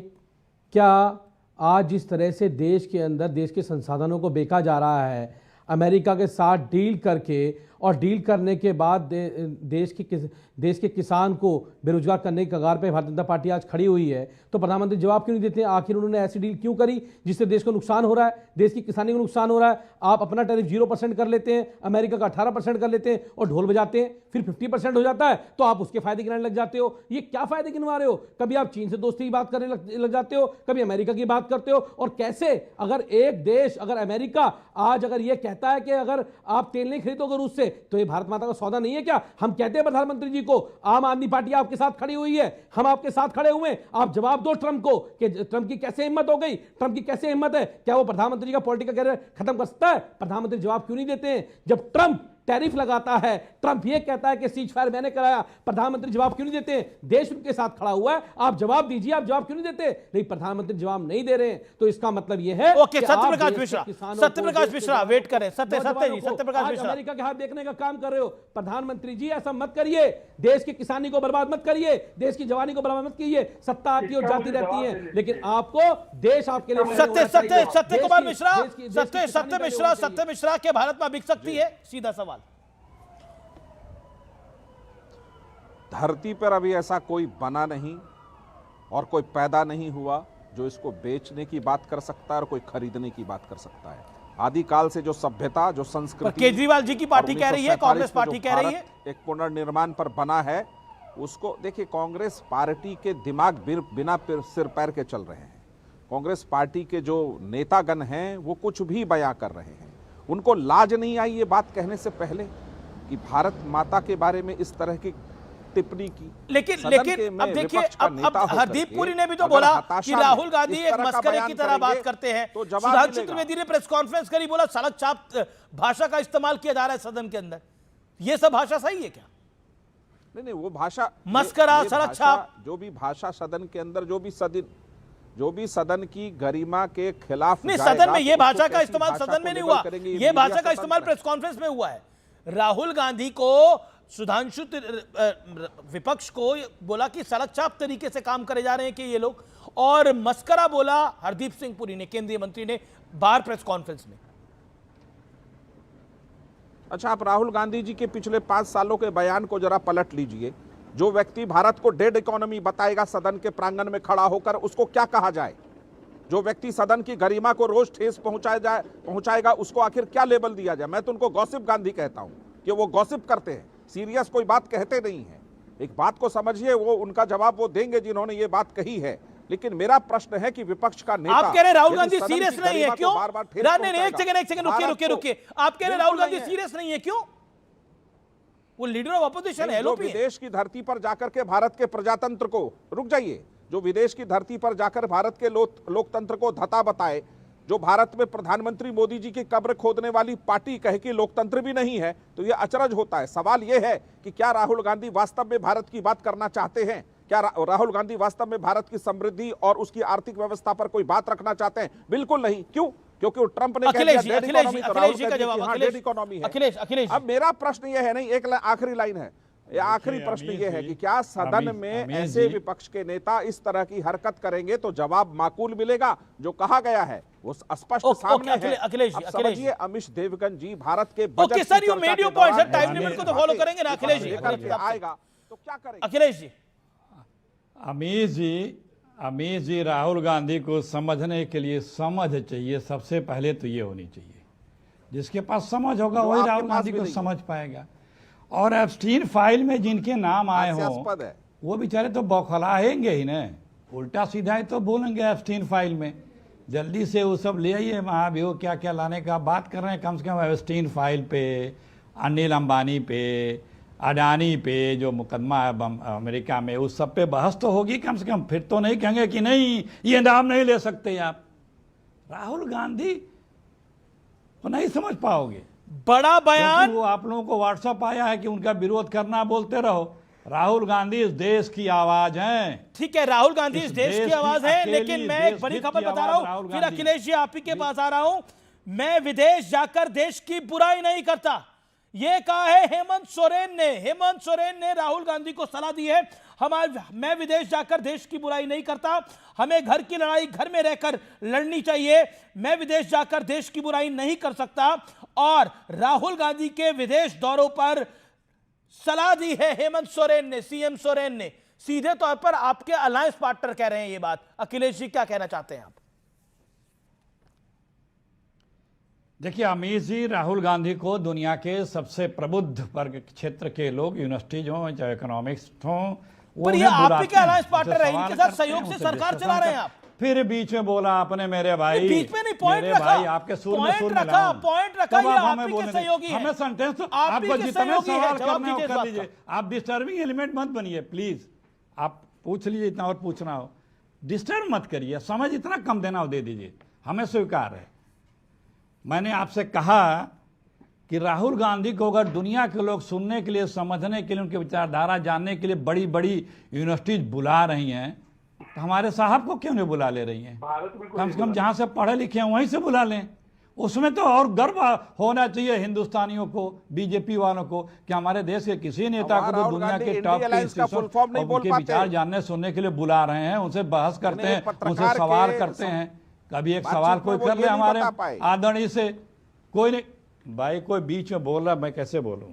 क्या आज जिस तरह से देश के अंदर देश के संसाधनों को बेचा जा रहा है, अमेरिका के साथ डील करके, और डील करने के बाद देश के किसान को बेरोजगार करने की कगार पे भारतीय जनता पार्टी आज खड़ी हुई है, तो प्रधानमंत्री जवाब क्यों नहीं देते? आखिर उन्होंने ऐसी डील क्यों करी जिससे देश को नुकसान हो रहा है, देश की किसानी को नुकसान हो रहा है? आप अपना टैरिफ 0% कर लेते हैं, अमेरिका का 18% कर लेते हैं और ढोल बजाते हैं, फिर 50% हो जाता है तो आप उसके फायदे गिनाने लग जाते हो। ये क्या फायदे गिनवा रहे हो? कभी आप चीन से दोस्ती की बात करने लग जाते हो, कभी अमेरिका की बात करते हो। और कैसे, अगर एक देश, अगर अमेरिका आज अगर ये कहता है कि अगर आप तेल नहीं खरीदोगे रूस से, तो ये भारत माता का सौदा नहीं है क्या? हम कहते हैं प्रधानमंत्री जी को, आम आदमी पार्टी आपके साथ खड़ी हुई है, हम आपके साथ खड़े हुए हैं, आप जवाब दो ट्रंप को कि ट्रंप की कैसे हिम्मत हो गई, ट्रंप की कैसे हिम्मत है? क्या वो प्रधानमंत्री का पॉलिटिकल कैरियर खत्म कर सकता है? प्रधानमंत्री जवाब क्यों नहीं देते हैं? जब ट्रंप टैरिफ लगाता है, ट्रंप ये कहता है कि सीज फायर मैंने कराया, प्रधानमंत्री जवाब क्यों नहीं देते हैं? देश उनके साथ खड़ा हुआ है, आप जवाब दीजिए, आप जवाब क्यों नहीं देते? नहीं, प्रधानमंत्री जवाब नहीं दे रहे हैं, तो इसका मतलब ये है। ओके, सत्यप्रकाश मिश्रा वेट करें। सत्यप्रकाश मिश्रा, अमेरिका के हाथ देखने का काम कर रहे हो। प्रधानमंत्री जी ऐसा मत करिए, देश की किसानी को बर्बाद मत करिए, देश की जवानी को बर्बाद मत कीजिए। सत्ता आती और जाती रहती है, लेकिन आपको देश आपके लिए। सत्य मिश्रा के भारत में बिक सकती है? सीधा सवाल। धरती पर अभी ऐसा कोई बना नहीं और कोई पैदा नहीं हुआ जो इसको बेचने की बात कर सकता है और कोई खरीदने की बात कर सकता है। आदिकाल से जो सभ्यता, जो संस्कृति, केजरीवाल जी की पार्टी कह रही है, कांग्रेस पार्टी कह रही है, एक पुनर्निर्माण पर बना है, उसको देखिए। कांग्रेस पार्टी के दिमाग बिना सिर पैर के चल रहे हैं। कांग्रेस पार्टी के जो नेतागण हैं वो कुछ भी बयां कर रहे हैं। उनको लाज नहीं आई ये बात कहने से पहले कि भारत माता के बारे में इस तरह की टिप्पणी की? लेकिन अब देखिए, अब हरदीप पुरी ने भी तो बोला कि राहुल गांधी एक मस्करे की तरह बात करते हैं। तो सुधांशु त्रिवेदी ने प्रेस कॉन्फ्रेंस करी, बोला सड़क छाप भाषा का इस्तेमाल किया जा रहा है सदन के अंदर। ये सब भाषा सही है क्या? नहीं, वो भाषा मस्करा, सड़क छाप, जो भी भाषा सदन के अंदर, जो भी सदन की गरिमा के खिलाफ नहीं, सदन में ये भाषा का इस्तेमाल सदन में नहीं हुआ, ये भाषा का इस्तेमाल प्रेस कॉन्फ्रेंस में हुआ है। राहुल गांधी को सुधांशु विपक्ष को बोला कि सड़क छाप तरीके से काम करे जा रहे हैं कि ये लोग, और मस्करा बोला हरदीप सिंह पुरी ने, केंद्रीय मंत्री ने, बाहर प्रेस कॉन्फ्रेंस में। अच्छा, आप राहुल गांधी जी के पिछले 5 सालों के बयान को जरा पलट लीजिए। जो व्यक्ति भारत को डेड इकोनॉमी बताएगा सदन के प्रांगण में खड़ा होकर, उसको क्या कहा जाए? जो व्यक्ति सदन की गरिमा को रोज ठेस पहुंचाएगा, उसको आखिर क्या लेबल दिया जाए? मैं तो उनको गॉसिप गांधी कहता हूं कि वो गॉसिप करते हैं। सीरियस कोई बात कहते नहीं है। एक बात को समझिए, वो उनका जवाब वो देंगे जिन्होंने ये बात कही है। लेकिन मेरा प्रश्न है कि विपक्ष का नेता, आप कह रहे राहुल यदि गांधी सदन की सीरियस नहीं है, गरिमा को क्यों? बार-बार ठेस एक पहुंचाएगा। सेकंड रुकिए। आप कह रहे राहुल गांधी सीरियस नहीं है, क्यों? वो लीडर ऑफ अपोजिशन है, एलओपी है। विदेश की धरती पर जाकर के भारत के प्रजातंत्र को, रुक जाइए, जो विदेश की धरती पर जाकर भारत के लोकतंत्र को धता बताए, जो भारत में प्रधानमंत्री मोदी जी की कब्र खोदने वाली पार्टी कहे कि लोकतंत्र भी नहीं है, तो यह अचरज होता है। सवाल यह है कि क्या राहुल गांधी वास्तव में भारत की बात करना चाहते हैं? क्या राहुल गांधी वास्तव में भारत की समृद्धि और उसकी आर्थिक व्यवस्था पर कोई बात रखना चाहते हैं? बिल्कुल नहीं। क्यों? क्योंकि ट्रंप ने कह दिया डेड इकोनॉमी, तो राहुल गांधी की हाँ डेड इकोनॉमी है। अखिलेश, अब मेरा प्रश्न यह है, नहीं, एक आखिरी लाइन है, आखिरी प्रश्न यह है कि क्या सदन में ऐसे विपक्ष के नेता इस तरह की हरकत करेंगे तो जवाब माकूल मिलेगा? जो कहा गया है वो स्पष्ट सामने है। अब समझिए, अमिश देवगन जी भारत के बजट की चर्चा के दौरान टाइम लिमिट को तो फॉलो करेंगे ना अखिलेश जी? आएगा तो क्या करेंगे अखिलेश जी? अमीश जी, राहुल गांधी को समझने के लिए समझ चाहिए। सबसे पहले तो ये होनी चाहिए, जिसके पास समझ होगा वही राहुल गांधी को समझ पाएगा। और एप्स्टीन फाइल में जिनके नाम आए हों वो बेचारे तो बौखलाएंगे ही ना, उल्टा सीधा ही तो बोलेंगे एप्स्टीन फाइल में। जल्दी से वो सब ले आइए, महाभियोग क्या क्या लाने का बात कर रहे हैं। कम से कम एप्स्टीन फाइल पे, अनिल अंबानी पे, अडानी पे जो मुकदमा है अमेरिका में, उस सब पे बहस तो होगी कम से कम। फिर तो नहीं कहेंगे कि नहीं ये नाम नहीं ले सकते आप। राहुल गांधी को नहीं समझ पाओगे। बड़ा बयान वो आप लोगों को व्हाट्सएप आया है कि उनका विरोध करना, बोलते रहो। राहुल गांधी इस देश की आवाज हैं। ठीक है, राहुल गांधी इस देश की आवाज है, लेकिन मैं एक बड़ी खबर बता रहा हूं, फिर अखिलेश जी आप ही के पास आ रहा हूं। मैं विदेश जाकर देश की बुराई नहीं करता, यह कहा है हेमंत सोरेन ने राहुल गांधी को सलाह दी है। मैं विदेश जाकर देश की बुराई नहीं करता, हमें घर की लड़ाई घर में रहकर लड़नी चाहिए। मैं विदेश जाकर देश की बुराई नहीं कर सकता। और राहुल गांधी के विदेश दौरों पर सलाह दी है हेमंत सोरेन ने, सीएम सोरेन ने। सीधे तौर पर आपके अलायंस पार्टनर कह रहे हैं ये बात। अखिलेश जी क्या कहना चाहते हैं आप? देखिए अमीश जी, राहुल गांधी को दुनिया के सबसे प्रबुद्ध वर्ग क्षेत्र के लोग, यूनिवर्सिटीज हों चाहे इकोनॉमिक्स हों, पर ये आप ही के अलायंस पार्टनर है, इनके साथ सहयोग से सरकार चला रहे हैं आप। फिर बीच में बोला आपने मेरे भाई, बीच में नहीं, पॉइंट रखा, भाई आपके सुर में सुर मिलाऊं। पॉइंट रखा, ये आप ही के सहयोगी हैं। हमें सेंटेंस तो आपको जितने सवाल करने हो कर लीजिए। आप डिस्टर्बिंग एलिमेंट मत बनिए प्लीज। आप पूछ लीजिए इतना और पूछना हो, डिस्टर्ब मत करिए। समझ इतना कम देना हो दे दीजिए, हमें स्वीकार है। मैंने आपसे कहा कि राहुल गांधी को अगर दुनिया के लोग सुनने के लिए, समझने के लिए, उनके विचारधारा जानने के लिए बड़ी बड़ी यूनिवर्सिटीज बुला रही हैं, तो हमारे साहब को क्यों नहीं बुला ले रही हैं? कम से कम जहां से पढ़े लिखे हैं वहीं से बुला लें। उसमें तो और गर्व होना चाहिए हिंदुस्तानियों को, बीजेपी वालों को, कि हमारे देश के किसी नेता को तो दुनिया के टॉप के विचार जानने सुनने के लिए बुला रहे हैं, उनसे बहस करते हैं, उनसे सवाल करते हैं। कभी एक सवाल कोई कर ले हमारे आदरणीय से, कोई नहीं। भाई कोई बीच में बोल रहा, मैं कैसे बोलूं?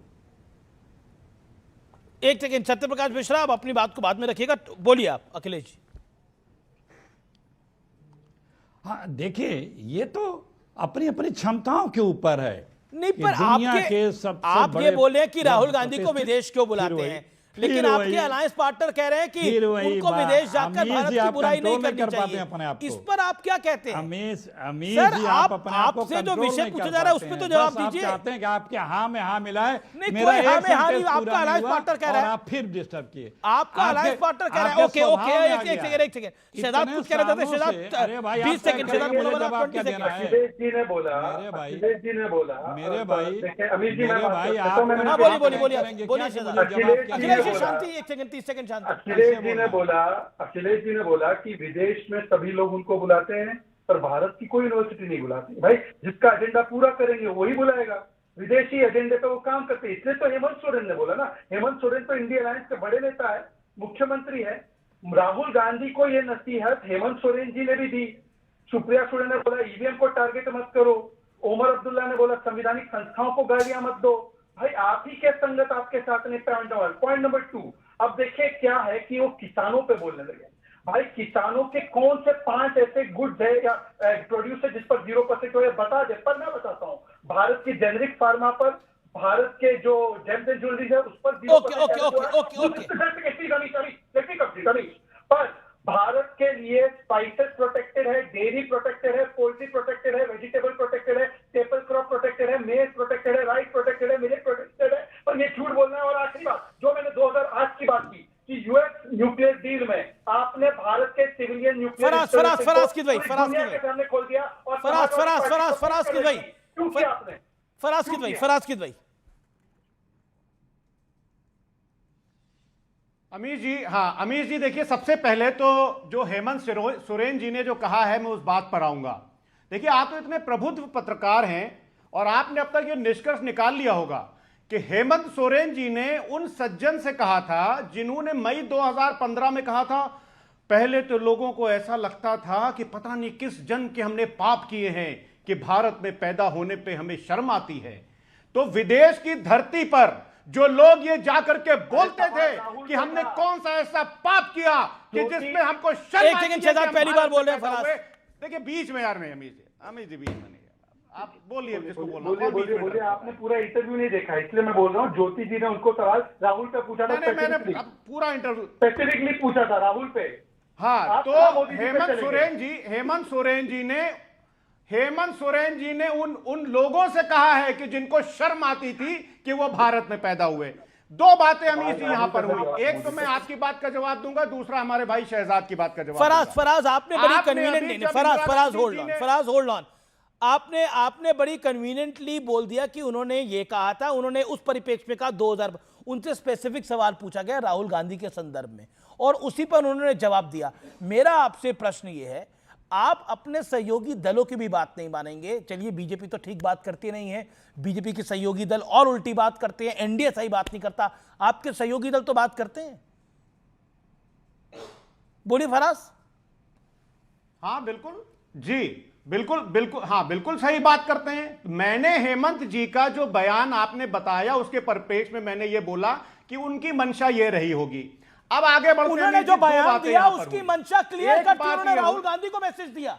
एक सेकंड, सत्यप्रकाश मिश्रा, आप अपनी बात को बाद में रखिएगा, बोलिए आप अखिलेश जी। हाँ देखिए, ये तो अपनी अपनी क्षमताओं के ऊपर है। नहीं, पर आप ये बोले कि राहुल गांधी को विदेश क्यों बुलाते हैं, लेकिन आपके अलायंस पार्टनर कह रहे हैं कि उनको विदेश जाकर भारत की बुराई नहीं करनी चाहिए। इस पर आप क्या कहते हैं? सर, आपसे जो विषय पूछा जा रहा है उस पर तो जवाब दीजिए। चाहते हैं कि आपके हाँ में हाँ मिलाए। मेरा आपका अलायंस पार्टनर कह रहा है, आप फिर डिस्टर्ब किए। आपका अलायंस पार्टनर कह रहा है। ओके एक सेकंड, शहजाद कुछ कह रहे थे। शहजाद 20 सेकंड, शहजाद बोलो। अखिलेश जी ने बोला, मेरे भाई बोलिए शहजाद। शांति, 1 सेकंड, 30 सेकंड शांति। अखिलेश जी ने बोला कि विदेश में सभी लोग उनको बुलाते हैं पर भारत की कोई यूनिवर्सिटी नहीं बुलाती। भाई जिसका एजेंडा पूरा करेंगे वही बुलाएगा, विदेशी एजेंडे पे वो काम करते हैं। इसलिए तो हेमंत सोरेन ने बोला ना, हेमंत सोरेन तो इंडिया अलायंस के बड़े नेता है, मुख्यमंत्री है। राहुल गांधी को ये नसीहत हेमंत सोरेन जी ने भी दी। सुप्रिया सुले ने बोला ईवीएम को टारगेट मत करो। ओमर अब्दुल्ला ने बोला संवैधानिक संस्थाओं को गालियां मत दो। भाई आप ही के संगत आपके साथ नहीं। पॉइंट नंबर 2, अब देखिए क्या है कि वो किसानों पे बोलने लगे। भाई किसानों के कौन से 5 ऐसे गुड्स है या प्रोड्यूस है जिस पर 0% हो, बता दे। पर मैं बताता हूँ, भारत की जेनरिक फार्मा पर भारत के जो जेम्स एंड ज्वेलरीज है उस पर पर भारत के लिए स्पाइसेस प्रोटेक्टेड है, डेयरी प्रोटेक्टेड है, पोल्ट्री प्रोटेक्टेड है, वेजिटेबल प्रोटेक्टेड है, स्टेपल क्रॉप प्रोटेक्टेड है, मेज प्रोटेक्टेड है, राइस प्रोटेक्टेड है, मिलेट प्रोटेक्टेड है, पर ये झूठ बोलना है। और आखिरी बात जो मैंने 2008 की बात की कि यूएस न्यूक्लियर डील में आपने भारत के सिविलियन न्यूक्लियर फराज की भाई के सामने खोल दिया और फराज की भाई क्यों किया आपने? फराज की भाई अमीर जी, हाँ अमीर जी, देखिए सबसे पहले तो जो हेमंत सोरेन जी ने जो कहा है मैं उस बात पर आऊंगा। देखिए आप तो इतने प्रबुद्ध पत्रकार हैं और आपने अब तक ये निष्कर्ष निकाल लिया होगा कि हेमंत सोरेन जी ने उन सज्जन से कहा था जिन्होंने मई 2015 में कहा था पहले तो लोगों को ऐसा लगता था कि पता नहीं किस जन्म के हमने पाप किए हैं कि भारत में पैदा होने पे हमें शर्म आती है। तो विदेश की धरती पर जो लोग ये जाकर के बोलते थे कि हमने कौन सा ऐसा पाप किया कि जिसमें हमको शर्म आई, पहली बार बोल रहे हैं फराज। देखिए बीच में यार, मैं अमीर जी बीच में नहीं, आप बोलिए जिसको बोलना। बोलिए आपने पूरा इंटरव्यू नहीं देखा इसलिए मैं बोल रहा हूँ। ज्योति जी ने उनको सवाल राहुल पे पूछा था, मैंने पूरा इंटरव्यू स्पेसिफिकली पूछा था राहुल पे। हाँ, तो हेमंत सोरेन जी ने उन लोगों से कहा है कि जिनको शर्म आती थी कि वो भारत में पैदा हुए। दो बातें अमीर जी यहां पर हुई, एक तो मैं आपकी बात का जवाब दूंगा, दूसरा हमारे भाई शहजाद की बात का जवाब। फराज आपने बड़ी कन्वीनियंटली फराज होल्ड ऑन आपने बड़ी कन्वीनियंटली बोल दिया कि उन्होंने ये कहा था, उन्होंने उस परिप्रेक्ष्य में कहा 2000 उनसे स्पेसिफिक सवाल पूछा गया राहुल गांधी के संदर्भ में और उसी पर उन्होंने जवाब दिया। मेरा आपसे प्रश्न ये है, आप अपने सहयोगी दलों की भी बात नहीं मानेंगे। चलिए बीजेपी तो ठीक बात करती नहीं है, बीजेपी के सहयोगी दल और उल्टी बात करते हैं, एनडीए सही बात नहीं करता, आपके सहयोगी दल तो बात करते हैं। बोलिए फराज। हाँ बिल्कुल जी, बिल्कुल हाँ बिल्कुल सही बात करते हैं। मैंने हेमंत जी का जो बयान आपने बताया उसके परिप्रेक्ष्य में मैंने ये बोला कि उनकी मंशा ये रही होगी। अब आगे बढ़ते हैं, उन्होंने जो बयान दिया उसकी मंशा क्लियर करके उन्होंने राहुल गांधी को मैसेज दिया।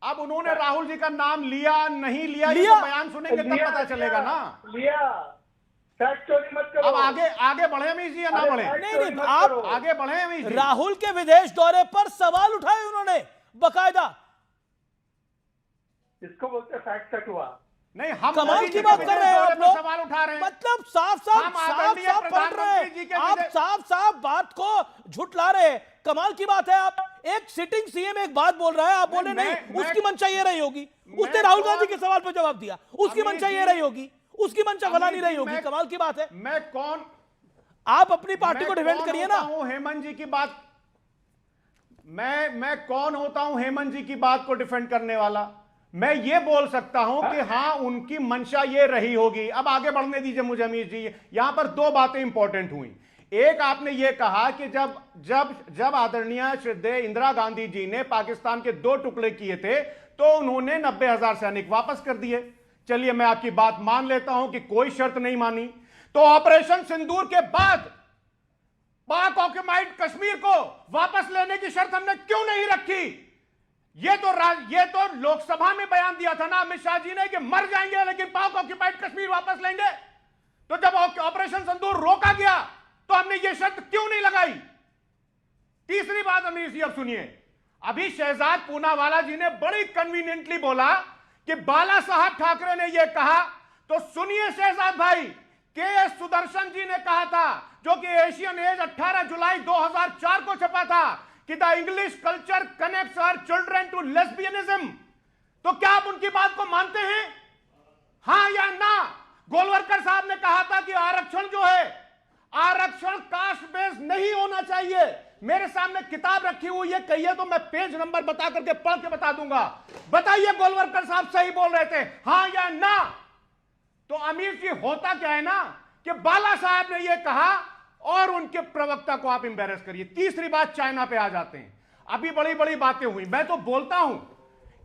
अब उन्होंने राहुल जी का नाम लिया नहीं लिया ये तो बयान सुनेंगे तब पता चलेगा ना। लिया, फैक्ट चोरी मत करो। अब आगे बढ़े अमीर जी या ना बढ़े? नहीं आप आगे बढ़े अमीर जी। राहुल के विदेश दौरे पर सवाल उठाए उन्होंने बकायदा। इसको बोलते फैक्ट चेक हुआ। नहीं, हम कमाल की बात कर रहे हैं आप लोग, सवाल उठा रहे हैं। मतलब साफ पढ़ रहे हैं आप, साफ बात को झुठला रहे हैं। कमाल की बात है, आप एक सिटिंग सीएम एक बात बोल रहा है, आप बोले नहीं उसकी मंशा ये रही होगी, उसने राहुल गांधी के सवाल पर जवाब दिया, उसकी मंशा ये रही होगी, उसकी मंशा भला नहीं रही होगी। कमाल की बात है। मैं कौन, आप अपनी पार्टी को डिफेंड करिए ना। हेमंत जी की बात, मैं कौन होता हूं हेमंत जी की बात को डिफेंड करने वाला? मैं ये बोल सकता हूं कि हाँ उनकी मंशा ये रही होगी। अब आगे बढ़ने दीजिए मुझे अमीर जी, यहां पर दो बातें इंपॉर्टेंट हुई। एक, आपने ये कहा कि जब आदरणीय श्रद्धेय इंदिरा गांधी जी ने पाकिस्तान के 2 टुकड़े किए थे तो उन्होंने 90,000 सैनिक वापस कर दिए। चलिए मैं आपकी बात मान लेता हूं कि कोई शर्त नहीं मानी, तो ऑपरेशन सिंदूर के बाद पाक ऑक्युपाइड कश्मीर को वापस लेने की शर्त हमने क्यों नहीं रखी? ये तो लोकसभा में बयान दिया था ना अमित शाह जी ने कि मर जाएंगे लेकिन पाक ऑक्युपाइड कश्मीर वापस लेंगे। तो जब ऑपरेशन सिंदूर रोका गया तो हमने ये शर्त क्यों नहीं लगाई? तीसरी बात अमीर जी अब सुनिए, अभी शहजाद पूनावाला जी ने बड़ी कन्वीनियंटली बोला कि बाला साहब ठाकरे ने यह कहा, तो सुनिए शहजाद भाई, के एस सुदर्शन जी ने कहा था, जो कि एशियन एज 18 जुलाई 2004 को छपा था कि the English culture connects our children to lesbianism. तो क्या आप उनकी बात को मानते हैं, हां या ना? गोलवरकर साहब ने कहा था कि आरक्षण जो है, आरक्षण कास्ट बेस्ड नहीं होना चाहिए। मेरे सामने किताब रखी हुई है, कहिए तो मैं पेज नंबर बता करके पढ़ के बता दूंगा। बताइए गोलवरकर साहब सही बोल रहे थे, हां या ना? तो अमीर जी होता क्या है ना कि बाला साहब ने यह कहा और उनके प्रवक्ता को आप एम्बैरेस करिए। तीसरी बात, चाइना पे आ जाते हैं। अभी बड़ी बड़ी बातें हुई, मैं तो बोलता हूं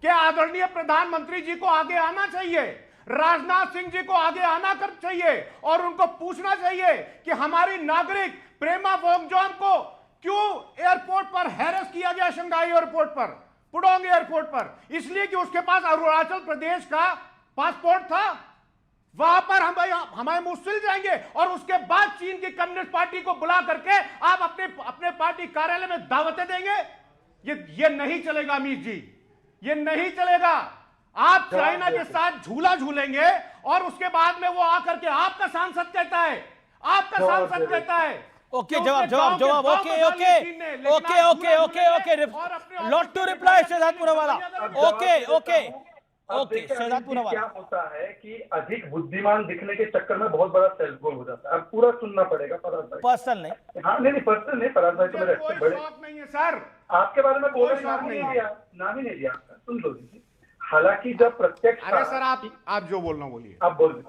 कि आदरणीय प्रधानमंत्री जी को आगे आना चाहिए, राजनाथ सिंह जी को आगे आना कर चाहिए और उनको पूछना चाहिए कि हमारी नागरिक प्रेमा वोंगजॉन को क्यों एयरपोर्ट पर हैरेस किया गया, शंघाई एयरपोर्ट पर, पुडोंग एयरपोर्ट पर? इसलिए कि उसके पास अरुणाचल प्रदेश का पासपोर्ट था, वहां पर हम हमारे मुंह सिल जाएंगे और उसके बाद चीन की कम्युनिस्ट पार्टी को बुला करके आप अपने पार्टी कार्यालय में दावतें देंगे। ये नहीं चलेगा अमित जी, ये नहीं चलेगा। आप चाइना के साथ झूला झूलेंगे और उसके बाद में वो आकर के आपका सांसद कहता है, आपका सांसद कहता है। ओके, जवाब okay not to reply Shehzad Poonawalla. Okay Shehzad Poonawalla. क्या होता है कि अधिक बुद्धिमान दिखने के चक्कर में बहुत बड़ा सेल्फ गोल हो जाता है। अब पूरा सुनना पड़ेगा फराज भाई। पर्सनल नहीं, हाँ नहीं पर्सनल नहीं, फराज भाई तो मेरे अच्छे बड़े नहीं है सर, आपके बारे में बोले, नाम ही नहीं दिया आपका, सुन लो दीजिए। हालांकि जब प्रत्यक्ष, अरे सर आप जो बोलना बोलिए, आप बोल,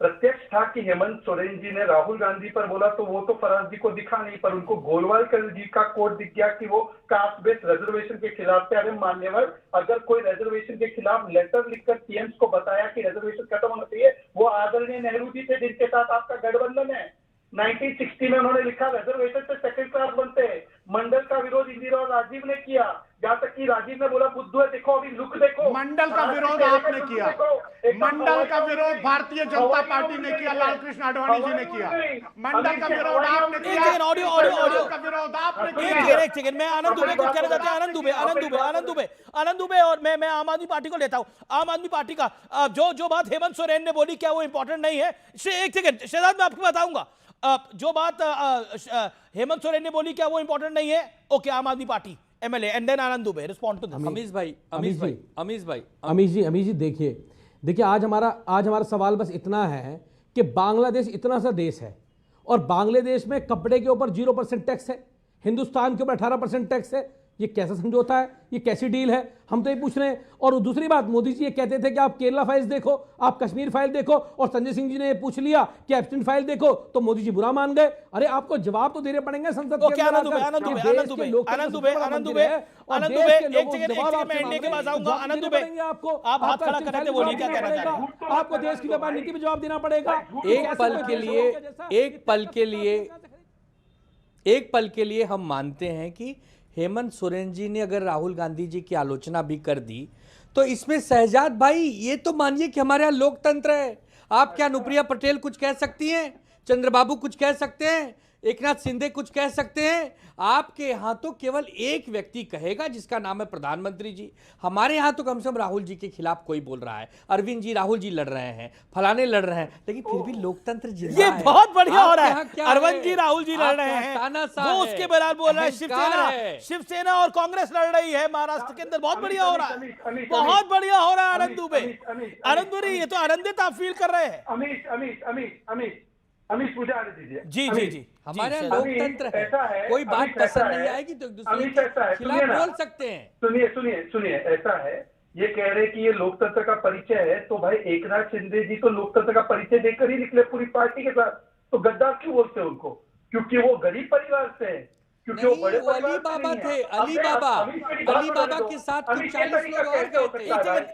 प्रत्यक्ष था कि हेमंत सोरेन जी ने राहुल गांधी पर बोला तो वो तो फराज जी को दिखा नहीं, पर उनको गोलवालकर जी का कोट दिख गया कि वो कास्ट बेस्ड रिजर्वेशन के खिलाफ थे। अरे मान्यवर, अगर कोई रिजर्वेशन के खिलाफ लेटर लिखकर पीएम को बताया कि रिजर्वेशन खत्म होना चाहिए, वो आदरणीय नेहरू जी थे जिनके साथ आपका गठबंधन है। 1960 में उन्होंने लिखा रिजर्वेशन से सेकंड क्लास बनते हैं। मंडल का विरोध इंदिरा और राजीव ने किया, जहां तक कि राजीव ने बोला बुद्धू है, देखो अभी लुक देखो। मंडल का विरोध आपने किया, मंडल का विरोध भारतीय जनता पार्टी ने किया, लाल कृष्ण आडवाणी जी ने किया। मंडल का विरोध आपने किया, ऑडियो का विरोध आपने किया। एक सेकंड, मैं आनंद दुबे को कहना चाहते हैं। आनंद दुबे और मैं आम आदमी पार्टी को लेता हूं। आम आदमी पार्टी का जो बात हेमंत सोरेन ने बोली, क्या वो इंपॉर्टेंट नहीं है? एक सेकंड शहजाद, मैं आपको बताऊंगा जो बात हेमंत सोरेन ने बोली, क्या वो इंपॉर्टेंट नहीं है? Okay, Aam Aadmi Party MLA and then Anand Dubey respond to this. Amish ji देखिए आज हमारा सवाल बस इतना है कि बांग्लादेश इतना सा देश है और बांग्लादेश में कपड़े के ऊपर 0% टैक्स है, हिंदुस्तान के ऊपर 18% टैक्स है। ये कैसा समझौता है? ये कैसी डील है? हम तो ये पूछ रहे हैं। और दूसरी बात, मोदी जी ये कहते थे कि आप केरला फाइल्स देखो, आप कश्मीर फाइल देखो, और संजय सिंह जी ने ये पूछ लिया कि एप्स्टीन फाइल देखो, तो मोदी जी बुरा मान गए। अरे आपको जवाब तो देने पड़ेंगे संसद के अंदर। आनंद दुबे मैं इंडिया के पास आऊंगा। आनंद दुबे, आप हाथ खड़ा कर रहे थे, बोलिए क्या कहना चाह रहे हैं? आपको देश की व्यापार नीति में जवाब देना पड़ेगा। एक पल के लिए हम मानते हैं कि हेमंत सोरेन जी ने अगर राहुल गांधी जी की आलोचना भी कर दी, तो इसमें शहजाद भाई ये तो मानिए कि हमारे यहाँ लोकतंत्र है। आप क्या अनुप्रिया पटेल कुछ कह सकती हैं, चंद्रबाबू कुछ कह सकते हैं, एकनाथ शिंदे कुछ कह सकते हैं? आपके यहाँ तो केवल एक व्यक्ति कहेगा जिसका नाम है प्रधानमंत्री जी। हमारे यहाँ तो कम से कम राहुल जी के खिलाफ कोई बोल रहा है, अरविंद जी राहुल जी लड़ रहे हैं, फलाने लड़ रहे हैं, लेकिन फिर भी लोकतंत्र जिंदा है। ये बहुत बढ़िया हो रहा है। अरविंद जी राहुल जी लड़ रहे हैं, वो उसके बराबर बोल रहा है। शिवसेना और कांग्रेस लड़ रही है महाराष्ट्र के अंदर। बहुत बढ़िया हो रहा है, बहुत बढ़िया हो रहा है। आनंद दुबे, ये तो आनंदित आप फील कर रहे हैं। अमित मुझे आने दीजिए। जी हमारे लोकतंत्र है, कोई बात पसंद नहीं आएगी तो दूसरे के खिलाफ बोल सकते हैं। सुनिए ऐसा है, ये कह रहे कि ये लोकतंत्र का परिचय है, तो भाई एकनाथ शिंदे जी तो लोकतंत्र का परिचय देकर ही निकले पूरी पार्टी के साथ। तो गद्दार क्यों बोलते हैं उनको? क्योंकि वो गरीब परिवार से है, क्योंकि वो बड़े अली बाबा थे। अली बाबा के साथ कुछ 40 लोग और गए थे।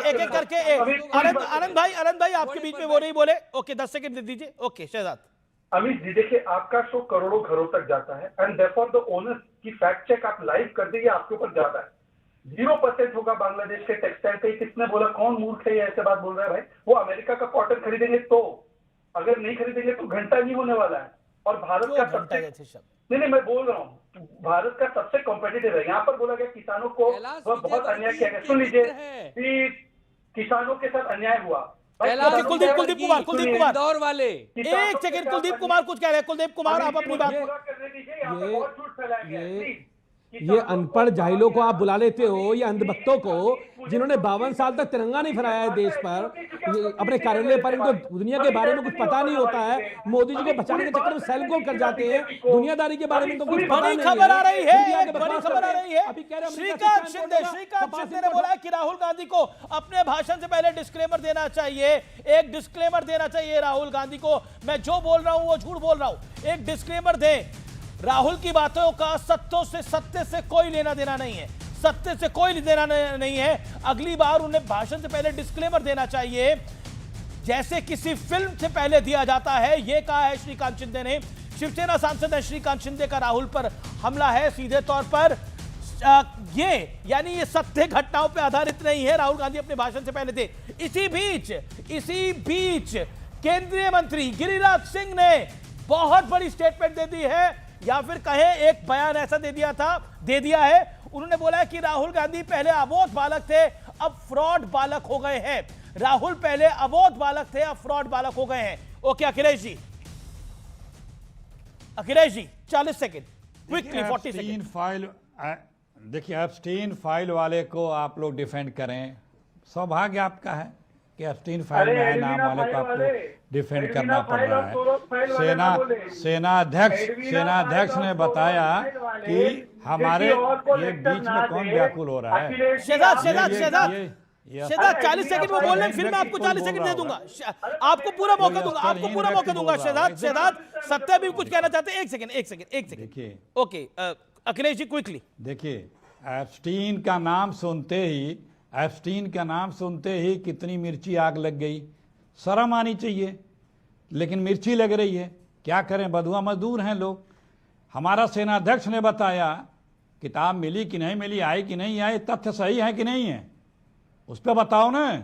एक करके आनंद भाई आपके बीच में वो नहीं बोले। ओके 10 सेकंड दे दीजिए। ओके शहजाद। अमित जी देखिए, आपका शो करोड़ों घरों तक जाता है एंड देयरफॉर द ओनर्स की फैक्ट चेक आप लाइव कर दीजिए, आपके ऊपर जाता है। 0% होगा बांग्लादेश के टेक्सटाइल पे। किसने बोला? कौन मूर्ख है ये ऐसे बात बोल रहा है भाई? वो अमेरिका का कॉटन खरीदेंगे तो, अगर नहीं खरीदेंगे तो घंटा नहीं होने वाला है। और भारत का सबसे, नहीं मैं बोल रहा हूँ, भारत का सबसे कॉम्पिटिटिव है। यहाँ पर बोला गया किसानों को बहुत अन्याय किया गया। सुन लीजिए, किसानों के साथ अन्याय हुआ। कुलदीप कुमार इंदौर वाले, एक सेकंड, कुलदीप कुमार कुछ कह रहे हैं। कुलदीप कुमार आप अपनी बात पूरा करने दीजिए। यहाँ पर बहुत झूठ फैलाया गया है। ये अनपढ़ जाहिलों को आप बुला लेते हो, ये अंधभक्तों को जिन्होंने 52 साल तक तिरंगा नहीं फहराया है देश पर, अपने कार्यालय पर, इनको दुनिया के बारे में कुछ पता नहीं होता है। मोदी जी को बचाने के चक्कर में सेल्फ गोल कर जाते हैं। दुनियादारी के बारे में तो कुछ पता नहीं है। बड़ी खबर आ रही है। श्रीकांत शिंदे ने बोला कि राहुल गांधी को अपने भाषण से पहले डिस्क्लेमर देना चाहिए। एक डिस्क्लेमर देना चाहिए राहुल गांधी को, मैं जो बोल रहा हूं वो झूठ बोल रहा हूं। एक डिस्क्लेमर दें। राहुल की बातों का सत्य से कोई लेना देना नहीं है, सत्य से कोई लेना नहीं है। अगली बार उन्हें भाषण से पहले डिस्क्लेमर देना चाहिए, जैसे किसी फिल्म से पहले दिया जाता है। यह कहा है श्रीकांत शिंदे ने। शिवसेना सांसद है श्रीकांत शिंदे का राहुल पर हमला है, सीधे तौर पर ये यानी ये सत्य घटनाओं पे आधारित नहीं है, राहुल गांधी अपने भाषण से पहले थे। इसी बीच केंद्रीय मंत्री गिरिराज सिंह ने बहुत बड़ी स्टेटमेंट दे दी है, या फिर कहे एक बयान ऐसा दे दिया है। उन्होंने बोला है कि राहुल गांधी पहले अबोध बालक थे, अब फ्रॉड बालक हो गए हैं। राहुल पहले अबोध बालक थे, अब फ्रॉड बालक हो गए हैं। ओके अखिलेश जी 40 सेकेंड क्विकली, 40 सेकेंड। देखिए एब्स्टीन फाइल वाले को आप लोग डिफेंड करें, सौभाग्य आपका है कि एब्स्टीन फाइल में है नाम वाले को आपको डिफेंड करना पड़ रहा है। सेना अध्यक्ष ने बताया कि हमारे ये बीच में कौन व्याकुल हो रहा है। शहजाद 40 सेकंड में बोल रहे हैं, फिर मैं आपको 40 सेकंड दे दूंगा, आपको पूरा मौका दूंगा। शहजाद सत्य भी कुछ कहना चाहते हैं, एक सेकंड देखिए। ओके अखिलेश जी क्विकली। देखिए एब्स्टीन का नाम सुनते ही कितनी मिर्ची आग लग गई। शर्म आनी चाहिए, लेकिन मिर्ची लग रही है, क्या करें, बधुआ मजदूर हैं लोग। हमारा सेनाध्यक्ष ने बताया किताब मिली कि नहीं मिली, आई कि नहीं आई, तथ्य सही है कि नहीं है, उस पर बताओ ना।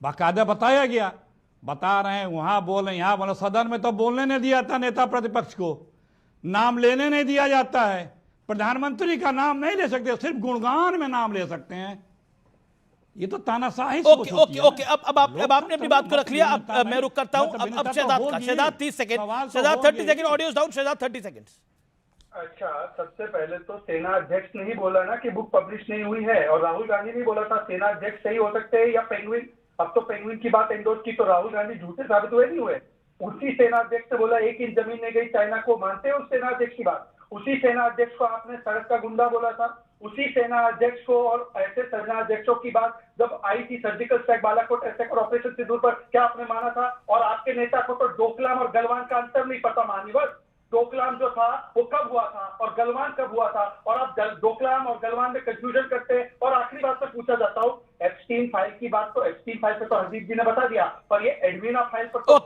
बाकायदा बताया गया, बता रहे हैं, वहां बोले यहाँ बोले। सदन में तो बोलने नहीं दिया था नेता प्रतिपक्ष को, नाम लेने नहीं दिया जाता है, प्रधानमंत्री का नाम नहीं ले सकते, सिर्फ गुणगान में नाम ले सकते हैं। ये तो तानाशाही सोच होती है। ओके अब आपने अपनी बात को रख लिया, अब मैं रुक करता हूं। अब Shahzad 30 second, Shahzad 30 second, audio down, Shahzad 30 second. अच्छा, सबसे पहले तो सेना अध्यक्ष ने ही बोला ना कि बुक पब्लिश नहीं हुई है, और राहुल गांधी ने बोला था सेना अध्यक्ष सही हो सकते हैं या पेंगुइन। अब तो पेंगुइन की बात एंडोर्स की तो राहुल गांधी झूठे साबित हुए नहीं हुए। उसी सेना अध्यक्ष ने बोला 1 इंच जमीन नहीं गई चाइना को, मानते हैं उस सेना अध्यक्ष की बात। उसी सेना अध्यक्ष को आपने सड़क का गुंडा बोला था, उसी सेना अध्यक्ष को और ऐसे सेना अध्यक्षों की बात जब आई थी सर्जिकल स्ट्राइक, बालाकोट अटैक और ऑपरेशन सिंदूर पर, क्या आपने माना था? और आपके नेता को तो डोकलाम और गलवान का अंतर नहीं पता मान्यवर। डोकलाम जो था वो कब हुआ था और गलवान कब हुआ था, और आप डोकलाम और गलवान में कंफ्यूजन करते हैं। और आखिरी बात मैं पूछा जाता हूँ, एप्स्टीन फाइल की बात, तो एप्स्टीन फाइल पे तो हरदीप जी ने बता दिया, पर ये एडमिना फाइल पर तो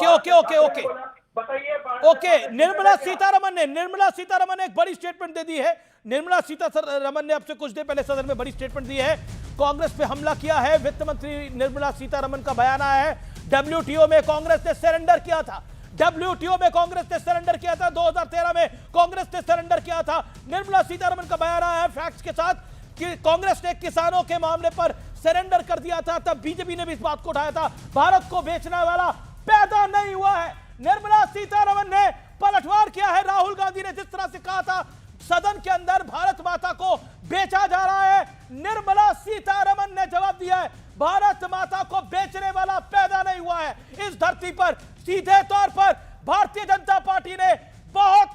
बताइए। ओके निर्मला सीतारमन ने एक बड़ी स्टेटमेंट दे दी है। निर्मला सीतारमन ने अब से कुछ देर पहले सदन में बड़ी स्टेटमेंट दी है, कांग्रेस पे हमला किया है। वित्त मंत्री निर्मला सीतारमन का बयान आया है, WTO में कांग्रेस ने सरेंडर किया था, 2013 में कांग्रेस ने सरेंडर किया था। निर्मला सीतारमन का बयान आया है फैक्ट्स के साथ कि कांग्रेस ने किसानों के मामले पर सरेंडर कर दिया था, तब बीजेपी ने भी इस बात को उठाया था। भारत को बेचने वाला पैदा नहीं हुआ है। निर्मला सीतारमन ने पलटवार किया है। राहुल गांधी ने जिस तरह से कहा था सदन के अंदर भारत माता को बेचा जा रहा है, निर्मला सीतारमन ने जवाब दिया है भारत माता को बेचने वाला पैदा नहीं हुआ है। इस धरती पर सीधे तौर पर भारतीय जनता पार्टी ने बहुत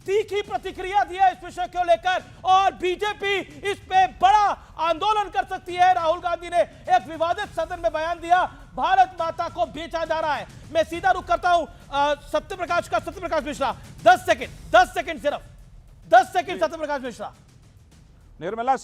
तीखी प्रतिक्रिया दी है इस विषय को लेकर, और बीजेपी इस पे बड़ा आंदोलन कर सकती है। राहुल गांधी ने एक विवादित सदन में बयान दिया, भारत माता को बेचा जा रहा है। मैं सीधा रुख करता हूं सत्यप्रकाश मिश्रा, 10 सेकंड सिर्फ 10 सेकंड। सत्यप्रकाश मिश्रा। निर्मला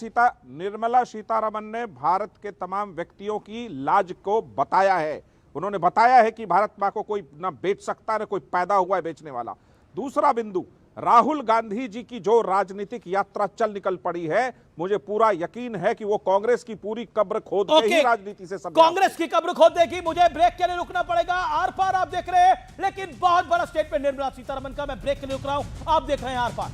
सीतारमन ने भारत के तमाम व्यक्तियों की लाज को बताया है। उन्होंने बताया है कि भारत मां को कोई ना बेच सकता, ना कोई पैदा हुआ है बेचने वाला। दूसरा बिंदु, राहुल गांधी जी की जो राजनीतिक यात्रा चल निकल पड़ी है, मुझे पूरा यकीन है कि वो कांग्रेस की पूरी कब्र खोद के ही राजनीति से कांग्रेस की कब्र खोद देगी। मुझे ब्रेक के लिए रुकना पड़ेगा। आर पार आप देख रहे हैं, लेकिन बहुत बड़ा स्टेटमेंट निर्मला सीतारमन का। मैं ब्रेक के लिए रुक रहा हूं, आप देख रहे हैं आर पार।